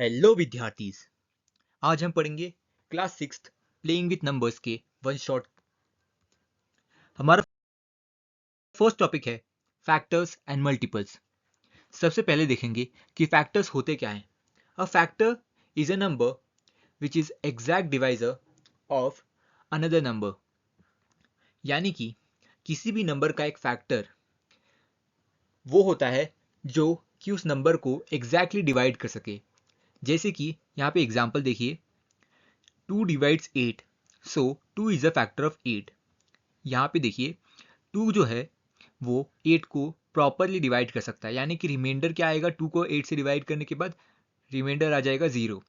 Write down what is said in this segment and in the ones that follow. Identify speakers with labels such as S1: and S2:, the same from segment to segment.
S1: Hello विद्यार्थी, आज हम पढ़ेंगे क्लास 6 प्लेइंग विथ नंबर्स के वन शॉट। हमारा फर्स्ट टॉपिक है फैक्टर्स एंड मल्टीपल्स। सबसे पहले देखेंगे कि फैक्टर्स होते क्या हैं। A factor is a number which is exact divisor of another number. यानी कि किसी भी नंबर का एक फैक्टर वो होता है जो कि उस नंबर को एग्जैक्टली डिवाइड कर सके। जैसे कि यहाँ पे एग्जाम्पल देखिए, 2 divides 8, so 2 is a factor of 8। यहाँ पे देखिए 2 जो है वो 8 को प्रॉपरली डिवाइड कर सकता है, यानी कि रिमाइंडर क्या आएगा, 2 को 8 से डिवाइड करने के बाद रिमाइंडर आ जाएगा 0।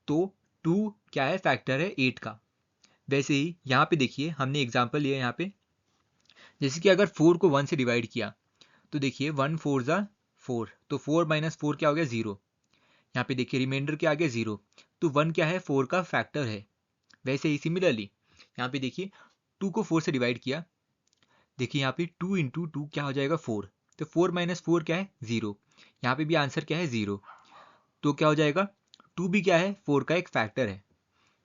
S1: तो 2 क्या है, फैक्टर है 8 का। वैसे ही यहाँ पे देखिए हमने एग्जांपल लिया यहाँ पे, जैसे कि अगर 4 को 1 से डिवाइड किया तो देखिए 1 4 ज़ा 4, तो 4 माइनस 4 क्या हो गया, 0। यहाँ पे देखिए रिमाइंडर क्या आ गया, 0। तो 1 क्या है, 4 का फैक्टर है। वैसे ही सिमिलरली यहाँ पे देखिए 2 को 4 से डिवाइड किया, देखिए यहाँ पे 2 इंटू 2 क्या हो जाएगा, 4। तो 4 माइनस 4 क्या है, 0। यहाँ पे भी आंसर क्या है, 0। तो क्या हो जाएगा, 2 भी क्या है, 4 का एक फैक्टर है।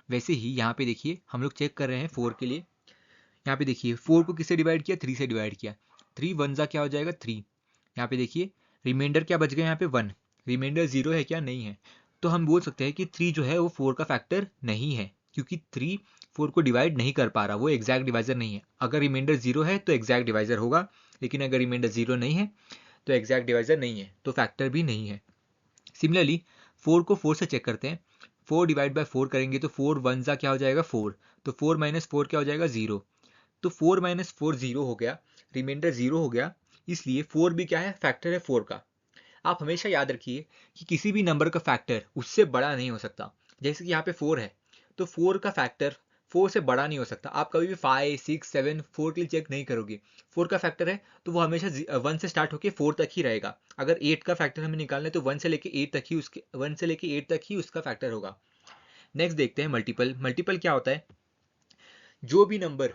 S1: वैसे ही यहाँ पे देखिए हम लोग चेक कर रहे हैं 4 के लिए। यहाँ पे देखिए 4 को किससे डिवाइड किया, 3 से डिवाइड किया। 3 वन ज़ा क्या हो जाएगा, 3। यहाँ पे देखिए रिमाइंडर क्या बच गया, यहाँ पे 1। रिमाइंडर 0 है क्या, नहीं है। तो हम बोल सकते हैं कि 3 जो है वो 4 का फैक्टर नहीं है, क्योंकि 3 4 को डिवाइड नहीं कर पा रहा, वो एग्जैक्ट डिवाइजर नहीं है। अगर रिमाइंडर 0 है तो एग्जैक्ट डिवाइजर होगा, लेकिन अगर रिमाइंडर 0 नहीं है तो एग्जैक्ट डिवाइजर नहीं है, तो फैक्टर भी नहीं है। सिमिलरली 4 को 4 से चेक करते हैं। 4 डिवाइड बाय 4 करेंगे तो 4 वन ज़ा क्या हो जाएगा, 4। तो 4 माइनस 4 क्या हो जाएगा, 0। तो 4 माइनस 4 0 हो गया, रिमाइंडर 0 हो गया, इसलिए 4 भी क्या है, फैक्टर है 4 का। आप हमेशा याद रखिए कि किसी भी नंबर का फैक्टर उससे बड़ा नहीं हो सकता। जैसे कि यहाँ पे 4 है, तो 4 का फैक्टर 4 से बड़ा नहीं हो सकता। आप कभी भी 5 6 7 4 के लिए चेक नहीं करोगे। 4 का फैक्टर है तो वो हमेशा 1 से स्टार्ट होकर 4 तक ही रहेगा। अगर 8 का फैक्टर हमें निकालना है तो 1 से लेके 8 तक ही उसके 1 से लेके 8 तक ही उसका फैक्टर होगा। नेक्स्ट देखते हैं मल्टीपल। मल्टीपल क्या होता है, जो भी नंबर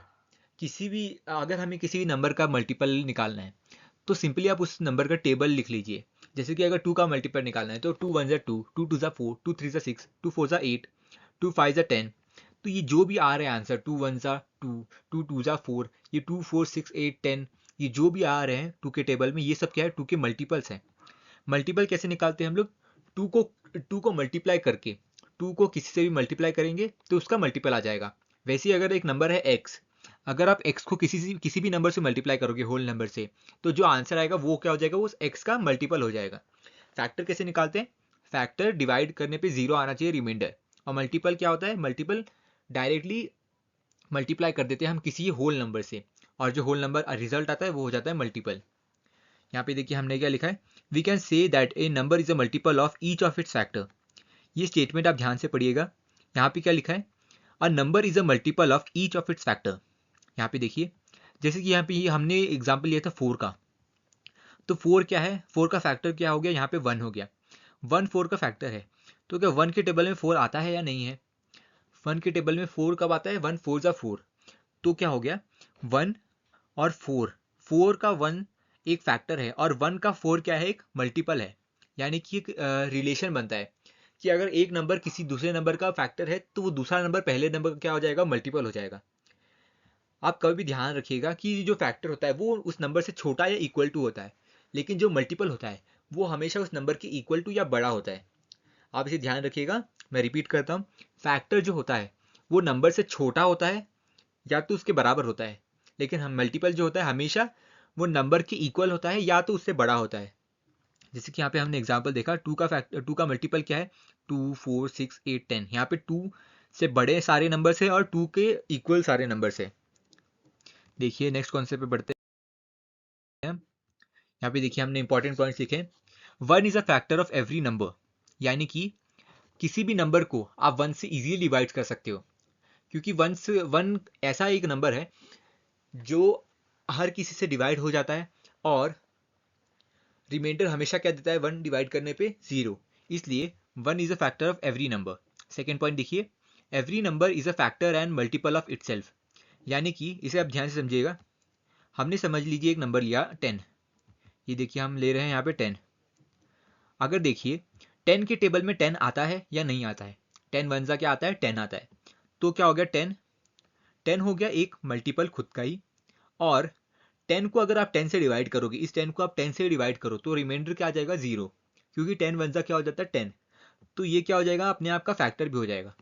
S1: किसी भी, अगर हमें किसी भी नंबर का मल्टीपल निकालना है तो सिंपली आप उस नंबर का टेबल लिख लीजिए। जैसे कि अगर 2 का मल्टीपल निकालना है तो 2 वन ज़ा 2, 2 टू ज़ा 4, 2 थ्री ज़ा 6, 2 4 ज़ा 8, 2 5 ज़ा 10। तो ये जो भी आ रहे हैं आंसर, 2 वन ज़ा 2, 2 टू ज़ा 4, ये 2 4 6 8 10, ये जो भी आ रहे हैं 2 के टेबल में, ये सब क्या है, 2 के मल्टीपल्स हैं। मल्टीपल कैसे निकालते हैं हम लोग, 2 को 2 को मल्टीप्लाई करके, 2 को किसी से भी मल्टीप्लाई करेंगे तो उसका मल्टीपल आ जाएगा। वैसे ही अगर एक नंबर है x, अगर आप x को किसी भी नंबर से मल्टीप्लाई करोगे, होल नंबर से, तो जो आंसर आएगा वो क्या हो जाएगा, वो x का मल्टीपल हो जाएगा। फैक्टर कैसे निकालते हैं, फैक्टर डिवाइड करने पे 0 आना चाहिए रिमाइंडर। और मल्टीपल क्या होता है, मल्टीपल डायरेक्टली मल्टीप्लाई कर देते हैं हम किसी होल नंबर से, और जो होल नंबर रिजल्ट आता है वो हो जाता है मल्टीपल। यहाँ पे देखिए हमने क्या लिखा है, we can say that a number is a multiple of each of its factor. ये स्टेटमेंट आप ध्यान से पढ़िएगा। यहाँ पे क्या लिखा है, a number is a multiple of each of its factor. यहाँ पे देखिए, जैसे कि यहाँ पे हमने एग्जाम्पल लिया था 4 का, तो 4 क्या है, 4 का फैक्टर क्या हो गया, यहाँ पे 1 हो गया। 1 4 का फैक्टर है, तो क्या 1 के टेबल में 4 आता है या नहीं है। 1 के टेबल में 4 कब आता है, 1 4 ज़ा 4। तो क्या हो गया, 1 और 4, 4 का 1 एक फैक्टर है और 1 का 4 क्या है, एक मल्टीपल है। यानी कि एक रिलेशन बनता है कि अगर एक नंबर किसी दूसरे नंबर का फैक्टर है तो वो दूसरा नंबर पहले नंबर का क्या हो जाएगा, मल्टीपल हो जाएगा। आप कभी भी ध्यान रखिएगा कि जो फैक्टर होता है वो उस नंबर से छोटा या इक्वल टू होता है, लेकिन जो मल्टीपल होता है वो हमेशा उस नंबर के इक्वल टू या बड़ा होता है। आप इसे ध्यान रखिएगा। मैं रिपीट करता हूँ, फैक्टर जो होता है वो नंबर से छोटा होता है या तो उसके बराबर होता है, लेकिन हम मल्टीपल जो होता है हमेशा वो नंबर के इक्वल होता है या तो उससे बड़ा होता है। जैसे कि यहाँ पे हमने एग्जांपल देखा, 2 का फैक्टर, 2 का मल्टीपल क्या है, 2 4 6 8 10। यहाँ पे 2 से बड़े सारे नंबर से और 2 के इक्वल सारे नंबर से। देखिए नेक्स्ट कॉन्सेप्ट पे बढ़ते हैं। यहाँ पे देखिए हमने इंपॉर्टेंट पॉइंट्स लिखे। 1 is a factor of every number, यानी कि किसी भी नंबर को आप 1 से इजीली डिवाइड कर सकते हो, क्योंकि 1 ऐसा एक नंबर है जो हर किसी से डिवाइड हो जाता है और रिमाइंडर हमेशा क्या देता है, 1 डिवाइड करने पे 0। इसलिए 1 is a factor of every number. Second point देखिए, every number is a factor and multiple of itself. यानी कि इसे आप ध्यान से समझिएगा। हमने समझ लीजिए एक नंबर लिया 10, ये देखिए हम ले रहे हैं यहाँ पे 10। अगर देखिए 10 के टेबल में 10 आता है या नहीं आता है? 10 वन ज़ा क्या आता है? 10 आता है। तो क्या हो गया 10 हो गया एक मल्टीपल खुद का ही, और 10 को अगर आप 10 से डिवाइड करोगे, इस 10 को आप 10 से डिवाइड करो तो रिमाइंडर क्या आ जाएगा? 0, क्योंकि 10 वन ज़ा क्या हो जाता है? 10। तो ये क्या हो जाएगा? अपने आप का फैक्टर भी हो जाएगा।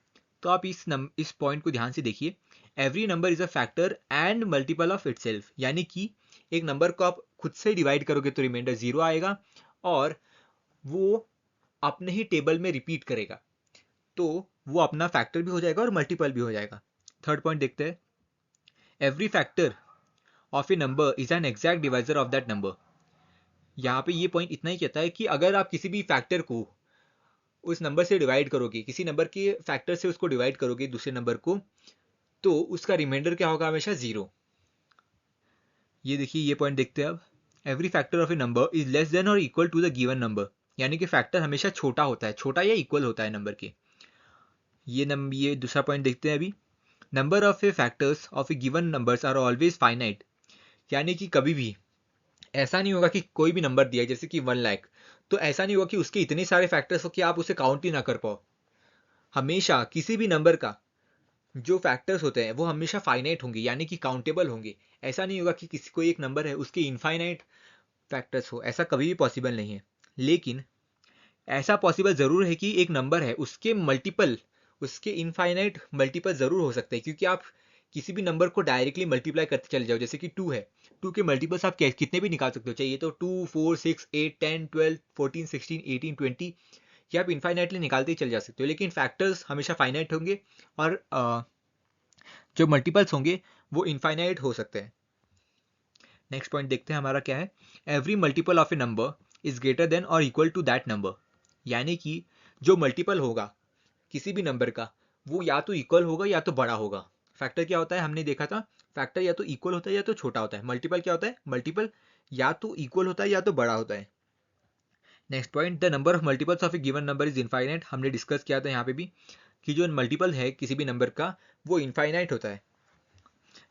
S1: तो आप इस पॉइंट को ध्यान से देखिए, every number is a factor and multiple of itself, यानी कि एक नंबर को आप खुद से डिवाइड करोगे तो रिमाइंडर 0 आएगा, और वो अपने ही टेबल में रिपीट करेगा, तो वो अपना फैक्टर भी हो जाएगा और मल्टीपल भी हो जाएगा। थर्ड पॉइंट देखते हैं, every factor of a number is an exact divisor of that number. यहाँ पे ये पॉइंट इतना ही कहता है कि अगर आप किसी भी फैक्टर को उस नंबर से डिवाइड करोगे, किसी नंबर के फैक्टर से उसको डिवाइड करोगे दूसरे नंबर को, तो उसका रिमाइंडर क्या होगा? हमेशा 0। ये देखिए, ये पॉइंट देखते हैं अब, every factor of a number is less than और equal to the given number, यानी कि फैक्टर हमेशा छोटा होता है, छोटा या इक्वल होता है नंबर के। ये दूसरा पॉइंट देखते हैं अभी, number of a factors of a given numbers are always finite, यानी कि कभी भी ऐसा नहीं होगा कि कोई भी नंबर दिया है जैसे कि 1 लाख, तो ऐसा नहीं होगा कि उसके इतने सारे फैक्टर्स हो कि आप उसे काउंट ही ना कर पाओ। हमेशा किसी भी नंबर का जो फैक्टर्स होते हैं वो हमेशा फाइनाइट होंगे, यानी कि काउंटेबल होंगे। ऐसा नहीं होगा कि किसी कोई एक नंबर है उसके इनफाइनाइट फैक्टर्स हो, ऐसा कभी भी पॉसिबल नहीं है। लेकिन ऐसा पॉसिबल ज़रूर है कि एक नंबर है उसके मल्टीपल, उसके इनफाइनाइट मल्टीपल ज़रूर हो सकते हैं, क्योंकि आप किसी भी नंबर को डायरेक्टली मल्टीप्लाई करते चले जाओ, जैसे कि 2 है, 2 के मल्टीपल्स आप कितने भी निकाल सकते हो, चाहिए तो 2, 4, 6, 8, 10, 12, 14, 16, 18, 20, ये आप इनफाइनाइटली निकालते ही चले जा सकते हो। लेकिन फैक्टर्स हमेशा फाइनाइट होंगे, और जो मल्टीपल्स होंगे वो इनफाइनाइट हो सकते हैं। नेक्स्ट पॉइंट देखते हैं हमारा क्या है, every multiple of a number is greater than और इक्वल टू दैट नंबर, यानी कि जो मल्टीपल होगा किसी भी नंबर का वो या तो इक्वल होगा या तो बड़ा होगा। फैक्टर क्या होता है? हमने देखा था, फैक्टर या तो इक्वल होता है या तो छोटा होता है। मल्टीपल क्या होता है? मल्टीपल या तो इक्वल होता है या तो बड़ा होता है। Next point, the number of multiples of a given number is infinite, हमने डिस्कस किया था यहाँ पे भी कि जो मल्टीपल है किसी भी नंबर का वो इनफाइनाइट होता है।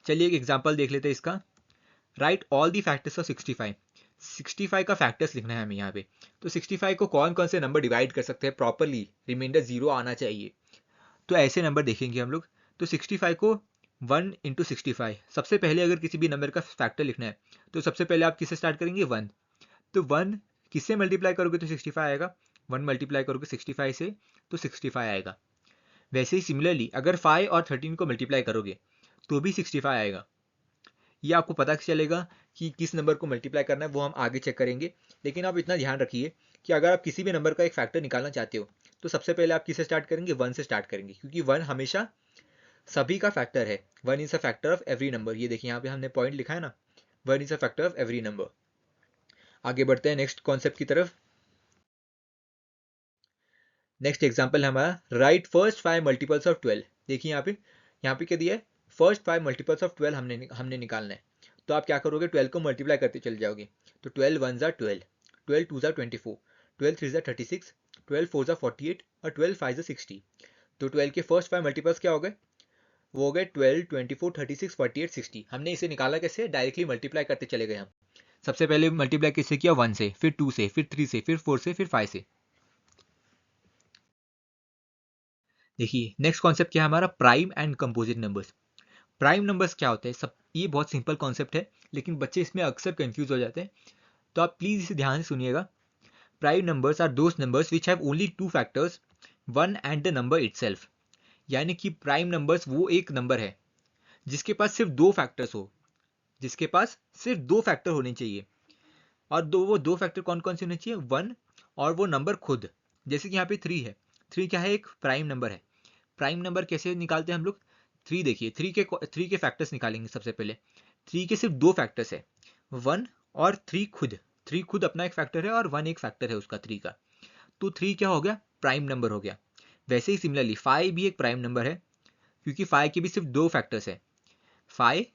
S1: चलिए एक एग्जाम्पल देख लेते हैं इसका, right all the factors of 65। 65 का फैक्टर्स लिखना है हमें यहाँ पे। तो 65 को कौन कौन से नंबर डिवाइड कर सकते हैं प्रॉपरली, रिमाइंडर 0 आना चाहिए। तो ऐसे नंबर देखेंगे हम लोग। तो 65 को 1 इंटू 65, सबसे पहले अगर किसी भी नंबर का फैक्टर लिखना है तो सबसे पहले आप किससे स्टार्ट करेंगे? 1। तो 1 किससे मल्टीप्लाई करोगे तो 65 आएगा, 1 मल्टीप्लाई करोगे 65 से तो 65 आएगा। वैसे ही सिमिलरली अगर 5 और 13 को मल्टीप्लाई करोगे तो भी 65 आएगा। ये आपको पता चलेगा कि किस नंबर को मल्टीप्लाई करना है, वो हम आगे चेक करेंगे। लेकिन आप इतना ध्यान रखिए कि अगर आप किसी भी नंबर का एक फैक्टर निकालना चाहते हो तो सबसे पहले आप किससे स्टार्ट करेंगे? 1 से स्टार्ट करेंगे, क्योंकि 1 हमेशा सभी का फैक्टर है। 1 is a factor of every number, ये देखिए यहाँ पे हमने पॉइंट लिखा है ना, 1 is a factor of every number. आगे बढ़ते हैं नेक्स्ट कॉन्सेप्ट की तरफ। नेक्स्ट एग्जाम्पल हमारा, राइट फर्स्ट 5 मल्टीपल्स ऑफ 12। देखिए यहाँ पे क्या दिया है? फर्स्ट 5 मल्टीपल्स ऑफ 12 हमने निकालना है। तो आप क्या करोगे? 12 को मल्टीप्लाई करते चले जाओगे। तो 12 वन ज़ा 12, 12 टू ज़ा 24, 12 थ्री ज़ा 36, 12 फोर ज़ा 48 और 12 फाइव ज़ा 60। तो 12 के फर्स्ट 5 मल्टीपल्स क्या हो गए? वो हो गए 12, 24, 36, 48, 60। हमने इसे निकाला कैसे? डायरेक्टली मल्टीप्लाई करते चले गए हम। सबसे पहले मल्टीप्लाई किससे किया? 1 से, फिर 2 से, फिर 3 से, फिर 4 से, फिर 5 से। देखिए नेक्स्ट कॉन्सेप्ट क्या है हमारा? Prime and composite numbers. Prime numbers क्या होते हैं? सब ये बहुत सिंपल कॉन्सेप्ट है, लेकिन बच्चे इसमें अक्सर कंफ्यूज हो जाते हैं, तो आप प्लीज इसे ध्यान से सुनिएगा। Prime numbers are those numbers which have only 2 factors, 1 and the number itself. यानी कि प्राइम नंबर्स वो एक नंबर है जिसके पास सिर्फ 2 फैक्टर्स हो, जिसके पास सिर्फ 2 फैक्टर होने चाहिए। और वो दो फैक्टर कौन कौन से होने चाहिए? 1 और वो नंबर खुद। जैसे कि यहाँ पे 3 है, 3 क्या है? एक प्राइम नंबर है। प्राइम नंबर कैसे निकालते हैं हम लोग? 3 देखिए, 3 के फैक्टर्स निकालेंगे सबसे पहले। 3 के सिर्फ 2 फैक्टर्स है, 1 और 3 खुद। 3 खुद अपना एक फैक्टर है और 1 एक फैक्टर है उसका 3 का। तो 3 क्या हो गया? प्राइम नंबर हो गया। वैसे ही सिमिलरली 5 भी एक प्राइम नंबर है, क्योंकि 5 के भी सिर्फ 2 फैक्टर्स है, 5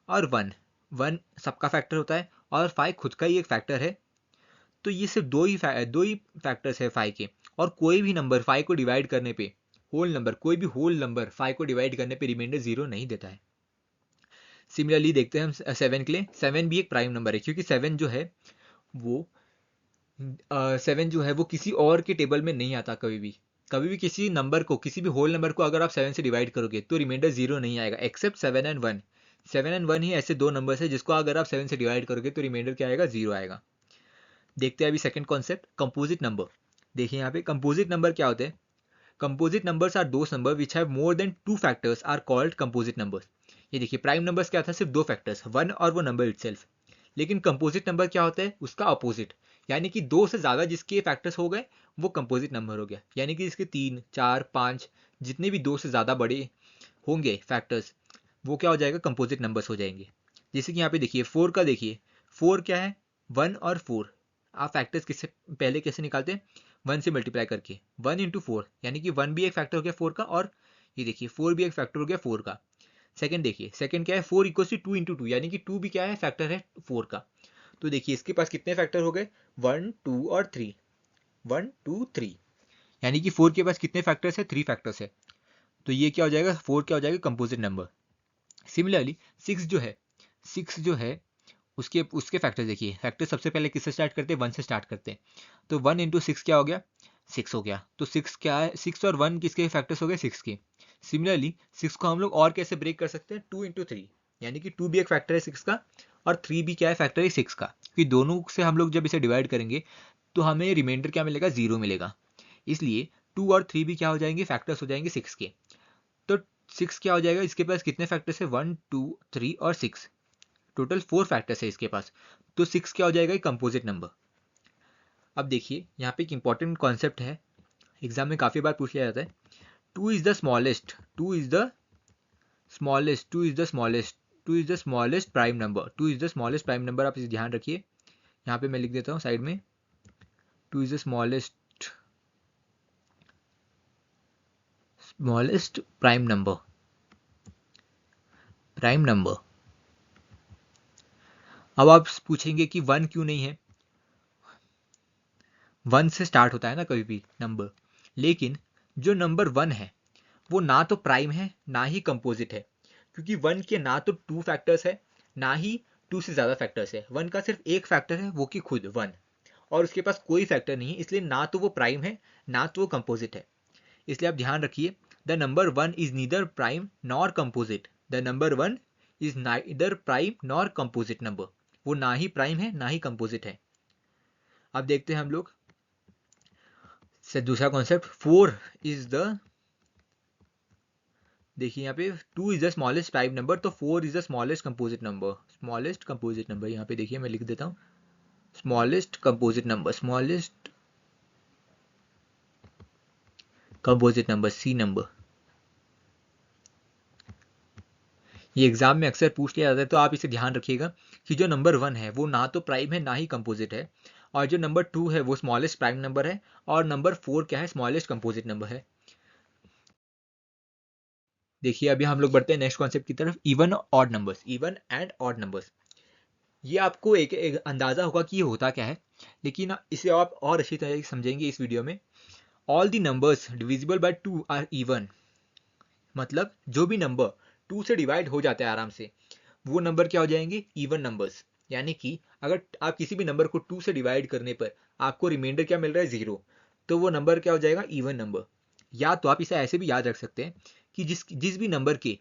S1: और 1। 1 सबका फैक्टर होता है और 5 खुद का ही एक फैक्टर है। तो ये सिर्फ दो ही फैक्टर्स है 5 के। और कोई भी नंबर 5 को डिवाइड करने पे, होल नंबर, कोई भी होल नंबर 5 को डिवाइड करने पे रिमाइंडर 0 नहीं देता है। सिमिलरली देखते हैं हम 7 के लिए। 7 भी एक प्राइम नंबर है, क्योंकि 7 जो है वो 7 जो है वो किसी और के टेबल में नहीं आता कभी भी किसी नंबर को, किसी भी होल नंबर को अगर आप 7 से डिवाइड करोगे तो रिमाइंडर 0 नहीं आएगा, एक्सेप्ट 7 एंड 1। 7 एंड 1 ही ऐसे दो नंबर्स है जिसको अगर आप 7 से डिवाइड करोगे तो रिमाइंडर क्या आएगा, 0 आएगा। देखते हैं अभी सेकंड कॉन्सेप्ट, कंपोजिट नंबर। देखिए यहाँ पे कंपोजिट नंबर क्या होते हैं। Composite numbers are those number which have more than 2 factors are called composite numbers. ये देखिए प्राइम नंबर्स क्या था, सिर्फ 2 फैक्टर्स, 1 और वो नंबर इटसेल्फ। लेकिन कंपोजिट नंबर क्या होता है, उसका अपोजिट, यानी कि 2 से ज़्यादा जिसके फैक्टर्स हो गए वो कंपोजिट नंबर हो गया। यानी कि इसके 3, 4, 5 जितने भी 2 से ज़्यादा बड़े होंगे फैक्टर्स वो क्या हो जाएगा, कंपोजिट नंबर्स हो जाएंगे। जैसे कि यहाँ पे देखिए 4 का, देखिए 4 क्या है, 1 और 4। आप फैक्टर्स किससे पहले कैसे निकालते हैं, 1 से मल्टीप्लाई करके, 1 इंटू 4, यानी कि 1 भी एक फैक्टर हो गया 4 का, और ये देखिए 4 भी एक फैक्टर हो गया 4 का। सेकंड देखिए, सेकंड क्या है, 4 इक्वल टू 2 इंटू 2, यानी कि 2 भी क्या है, फैक्टर है 4 का। तो देखिए इसके पास कितने फैक्टर हो गए, 1, 2 और 3, 1, 2, 3, यानी कि 4 के पास कितने फैक्टर्स है, 3 फैक्टर्स है। तो ये क्या हो जाएगा, 4 क्या हो जाएगा, कंपोजिट नंबर। सिमिलरली 6 जो है, 6 जो है उसके उसके फैक्टर देखिए, फैक्टर सबसे पहले किससे स्टार्ट करते हैं, 1 से स्टार्ट करते हैं। तो 1 इंटू 6 क्या हो गया, 6 हो गया। तो 6 क्या है, 6 और 1 किसके फैक्टर्स हो गए, 6 के। सिमिलरली 6 को हम लोग और कैसे ब्रेक कर सकते हैं, 2 इंटू 3, यानी कि 2 भी एक फैक्टर है 6 का, और 3 भी क्या है, फैक्टर है 6 का। क्योंकि दोनों से हम लोग जब इसे डिवाइड करेंगे तो हमें रिमाइंडर क्या मिलेगा, 0 मिलेगा। इसलिए 2 और 3 भी क्या हो जाएंगे, फैक्टर्स हो जाएंगे 6 के। तो 6 क्या हो जाएगा, इसके पास कितने फैक्टर्स है, 1, 2, 3 और 6, टोटल 4 फैक्टर्स है इसके पास। तो 6 क्या हो जाएगा, कंपोजिट नंबर। अब देखिए यहाँ पे एक इंपॉर्टेंट कॉन्सेप्ट है, एग्जाम में काफ़ी बार पूछ लिया जाता है, 2 is the smallest, 2 is the smallest, 2 is the smallest, 2 is the smallest prime number, 2 is the smallest prime number. आप इसे ध्यान रखिए, यहाँ पे मैं लिख देता हूँ साइड में, 2 is the smallest prime number, prime number. अब आप पूछेंगे कि 1 क्यों नहीं है, 1 से स्टार्ट होता है ना कभी भी नंबर, लेकिन जो नंबर 1 है वो ना तो प्राइम है ना ही कंपोजिट है, क्योंकि 1 के ना तो 2 फैक्टर्स है ना ही 2 से ज़्यादा फैक्टर्स है। 1 का सिर्फ एक फैक्टर है, वो कि खुद 1, और उसके पास कोई फैक्टर नहीं है, इसलिए ना तो वो प्राइम है ना तो वो कंपोजिट है। इसलिए आप ध्यान रखिए, the number 1 is neither prime nor composite, the number 1 is neither prime nor composite number, वो ना ही प्राइम है ना ही कंपोजिट है। अब देखते हैं हम लोग से दूसरा कॉन्सेप्ट, 4 इज द, देखिए यहाँ पे 2 is the smallest prime number, तो 4 is the smallest composite number, smallest composite number. यहाँ पे देखिए मैं लिख देता हूँ, smallest composite number, smallest composite number, see number. ये एग्जाम में अक्सर पूछ लिया जाता है, तो आप इसे ध्यान रखिएगा कि जो नंबर 1 है वो ना तो प्राइम है ना ही कंपोजिट है, और जो नंबर 2 है वो स्मॉलेस्ट प्राइम नंबर है, और नंबर 4 क्या है, स्मॉलेस्ट कंपोजिट नंबर है। देखिए अभी हम लोग बढ़ते हैं नेक्स्ट कॉन्सेप्ट की तरफ, even odd numbers, even and odd numbers. ये आपको एक अंदाजा होगा कि ये होता क्या है, लेकिन इसे आप और अच्छी तरह से समझेंगे इस वीडियो में। All the numbers divisible by 2 are even, मतलब जो भी नंबर 2 से डिवाइड हो जाते हैं आराम से, वो नंबर क्या हो जाएंगे, इवन नंबर्स। यानी कि अगर आप किसी भी नंबर को 2 से डिवाइड करने पर आपको रिमाइंडर क्या मिल रहा है, 0, तो वो नंबर क्या हो जाएगा, इवन नंबर। या तो आप इसे ऐसे भी याद रख सकते हैं कि जिस जिस भी नंबर के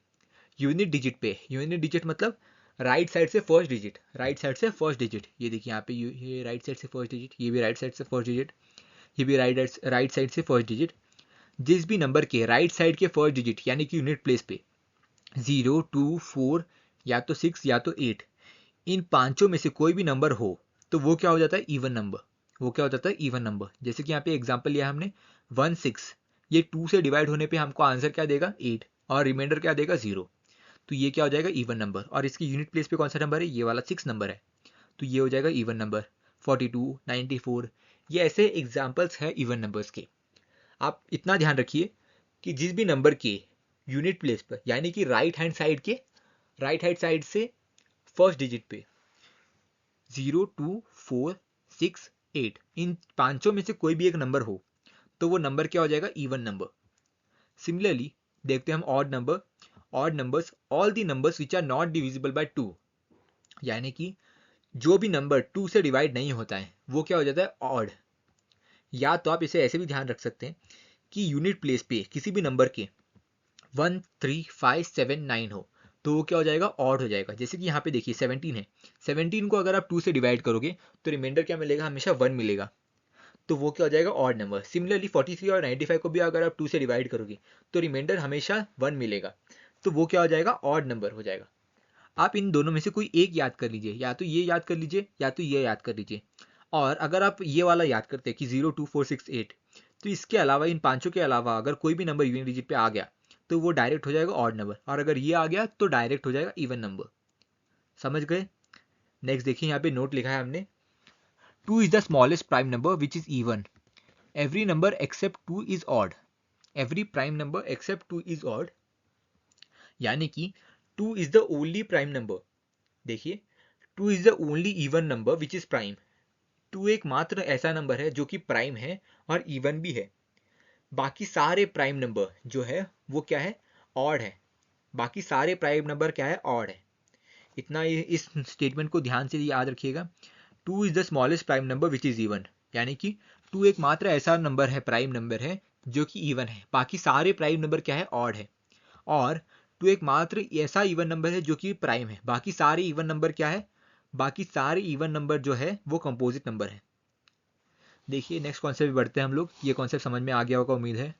S1: यूनिट डिजिट पे, यूनिट डिजिट मतलब राइट साइड से फर्स्ट डिजिट, राइट साइड से फर्स्ट डिजिट, ये देखिए यहाँ पे ये राइट साइड से फर्स्ट डिजिट, ये भी राइट साइड से फर्स्ट डिजिट, ये भी राइट साइड से फर्स्ट डिजिट, जिस भी नंबर के राइट साइड के फर्स्ट डिजिट यानी कि यूनिट प्लेस पे 0, 2, 4 या तो 6 या तो 8, इन पांचों में से कोई भी नंबर हो तो वो क्या हो जाता है, इवन नंबर। वो क्या हो जाता है, इवन नंबर। जैसे कि यहाँ पे एग्जांपल लिया हमने 1, 6, ये 2 से डिवाइड होने पे हमको आंसर क्या देगा, 8, और रिमाइंडर क्या देगा, 0। तो ये क्या हो जाएगा, इवन नंबर। और इसकी यूनिट प्लेस पे कौन सा नंबर है, ये वाला 6 नंबर है, तो ये हो जाएगा इवन नंबर। 42, 94, ये ऐसे एग्जाम्पल्स हैं इवन नंबर्स के। आप इतना ध्यान रखिए कि जिस भी नंबर के यूनिट प्लेस पर, यानी कि राइट हैंड साइड से फर्स्ट डिजिट पे 0, 2, 4, 6, 8, इन पांचों में से कोई भी एक नंबर हो तो वो नंबर क्या हो जाएगा, इवन नंबर। सिमिलरली देखते हैं हम odd number, odd numbers, all the numbers which are not divisible by 2, यानी कि जो भी नंबर 2 से डिवाइड नहीं होता है वो क्या हो जाता है, ऑड। या तो आप इसे ऐसे भी ध्यान रख सकते हैं कि यूनिट प्लेस पे किसी भी नंबर के 1 3 5 7 9 हो तो वो क्या हो जाएगा, ऑड हो जाएगा। जैसे कि यहाँ पे देखिए 17 है, 17 को अगर आप 2 से डिवाइड करोगे तो रिमाइंडर क्या मिलेगा, हमेशा 1 मिलेगा, तो वो क्या हो जाएगा, ऑड नंबर। सिमिलरली 43 और 95 को भी अगर आप 2 से डिवाइड करोगे तो रिमाइंडर हमेशा 1 मिलेगा, तो वो क्या हो जाएगा, ऑड नंबर हो जाएगा। आप इन दोनों में से कोई एक याद कर लीजिए, या तो ये याद कर लीजिए या तो ये याद कर लीजिए। और अगर आप ये वाला याद करते हैं कि 02468, तो इसके अलावा इन पांचों के अलावा अगर कोई भी नंबर यूनिट डिजिट पे आ गया तो वो डायरेक्ट हो जाएगा ऑड नंबर, और अगर ये आ गया तो डायरेक्ट हो जाएगा इवन नंबर। समझ गए? नेक्स्ट देखिए, यहाँ पे नोट लिखा है हमने, 2 is the smallest prime number which is even, every number except 2 is odd, every prime number except 2 is odd, यानी कि 2 is the only prime number. देखिए, 2 is the only even number which is prime. 2 एकमात्र ऐसा number है जो कि prime है और इवन भी है। बाकी सारे प्राइम नंबर जो है वो क्या है, ऑड है। बाकी सारे प्राइम नंबर क्या है, ऑड है। इतना इस स्टेटमेंट को ध्यान से याद रखिएगा। 2 is the smallest prime number which is even, यानी कि 2 एकमात्र ऐसा नंबर है, प्राइम नंबर है जो कि इवन है, बाकी सारे प्राइम नंबर क्या है, ऑड है। और 2 एकमात्र ऐसा इवन नंबर है जो कि प्राइम है, बाकी सारे इवन नंबर क्या है, बाकी सारे इवन नंबर जो है वो कंपोजिट नंबर है। देखिए नेक्स्ट कॉन्सेप्ट बढ़ते हैं हम लोग, ये कॉन्सेप्ट समझ में आ गया होगा उम्मीद है।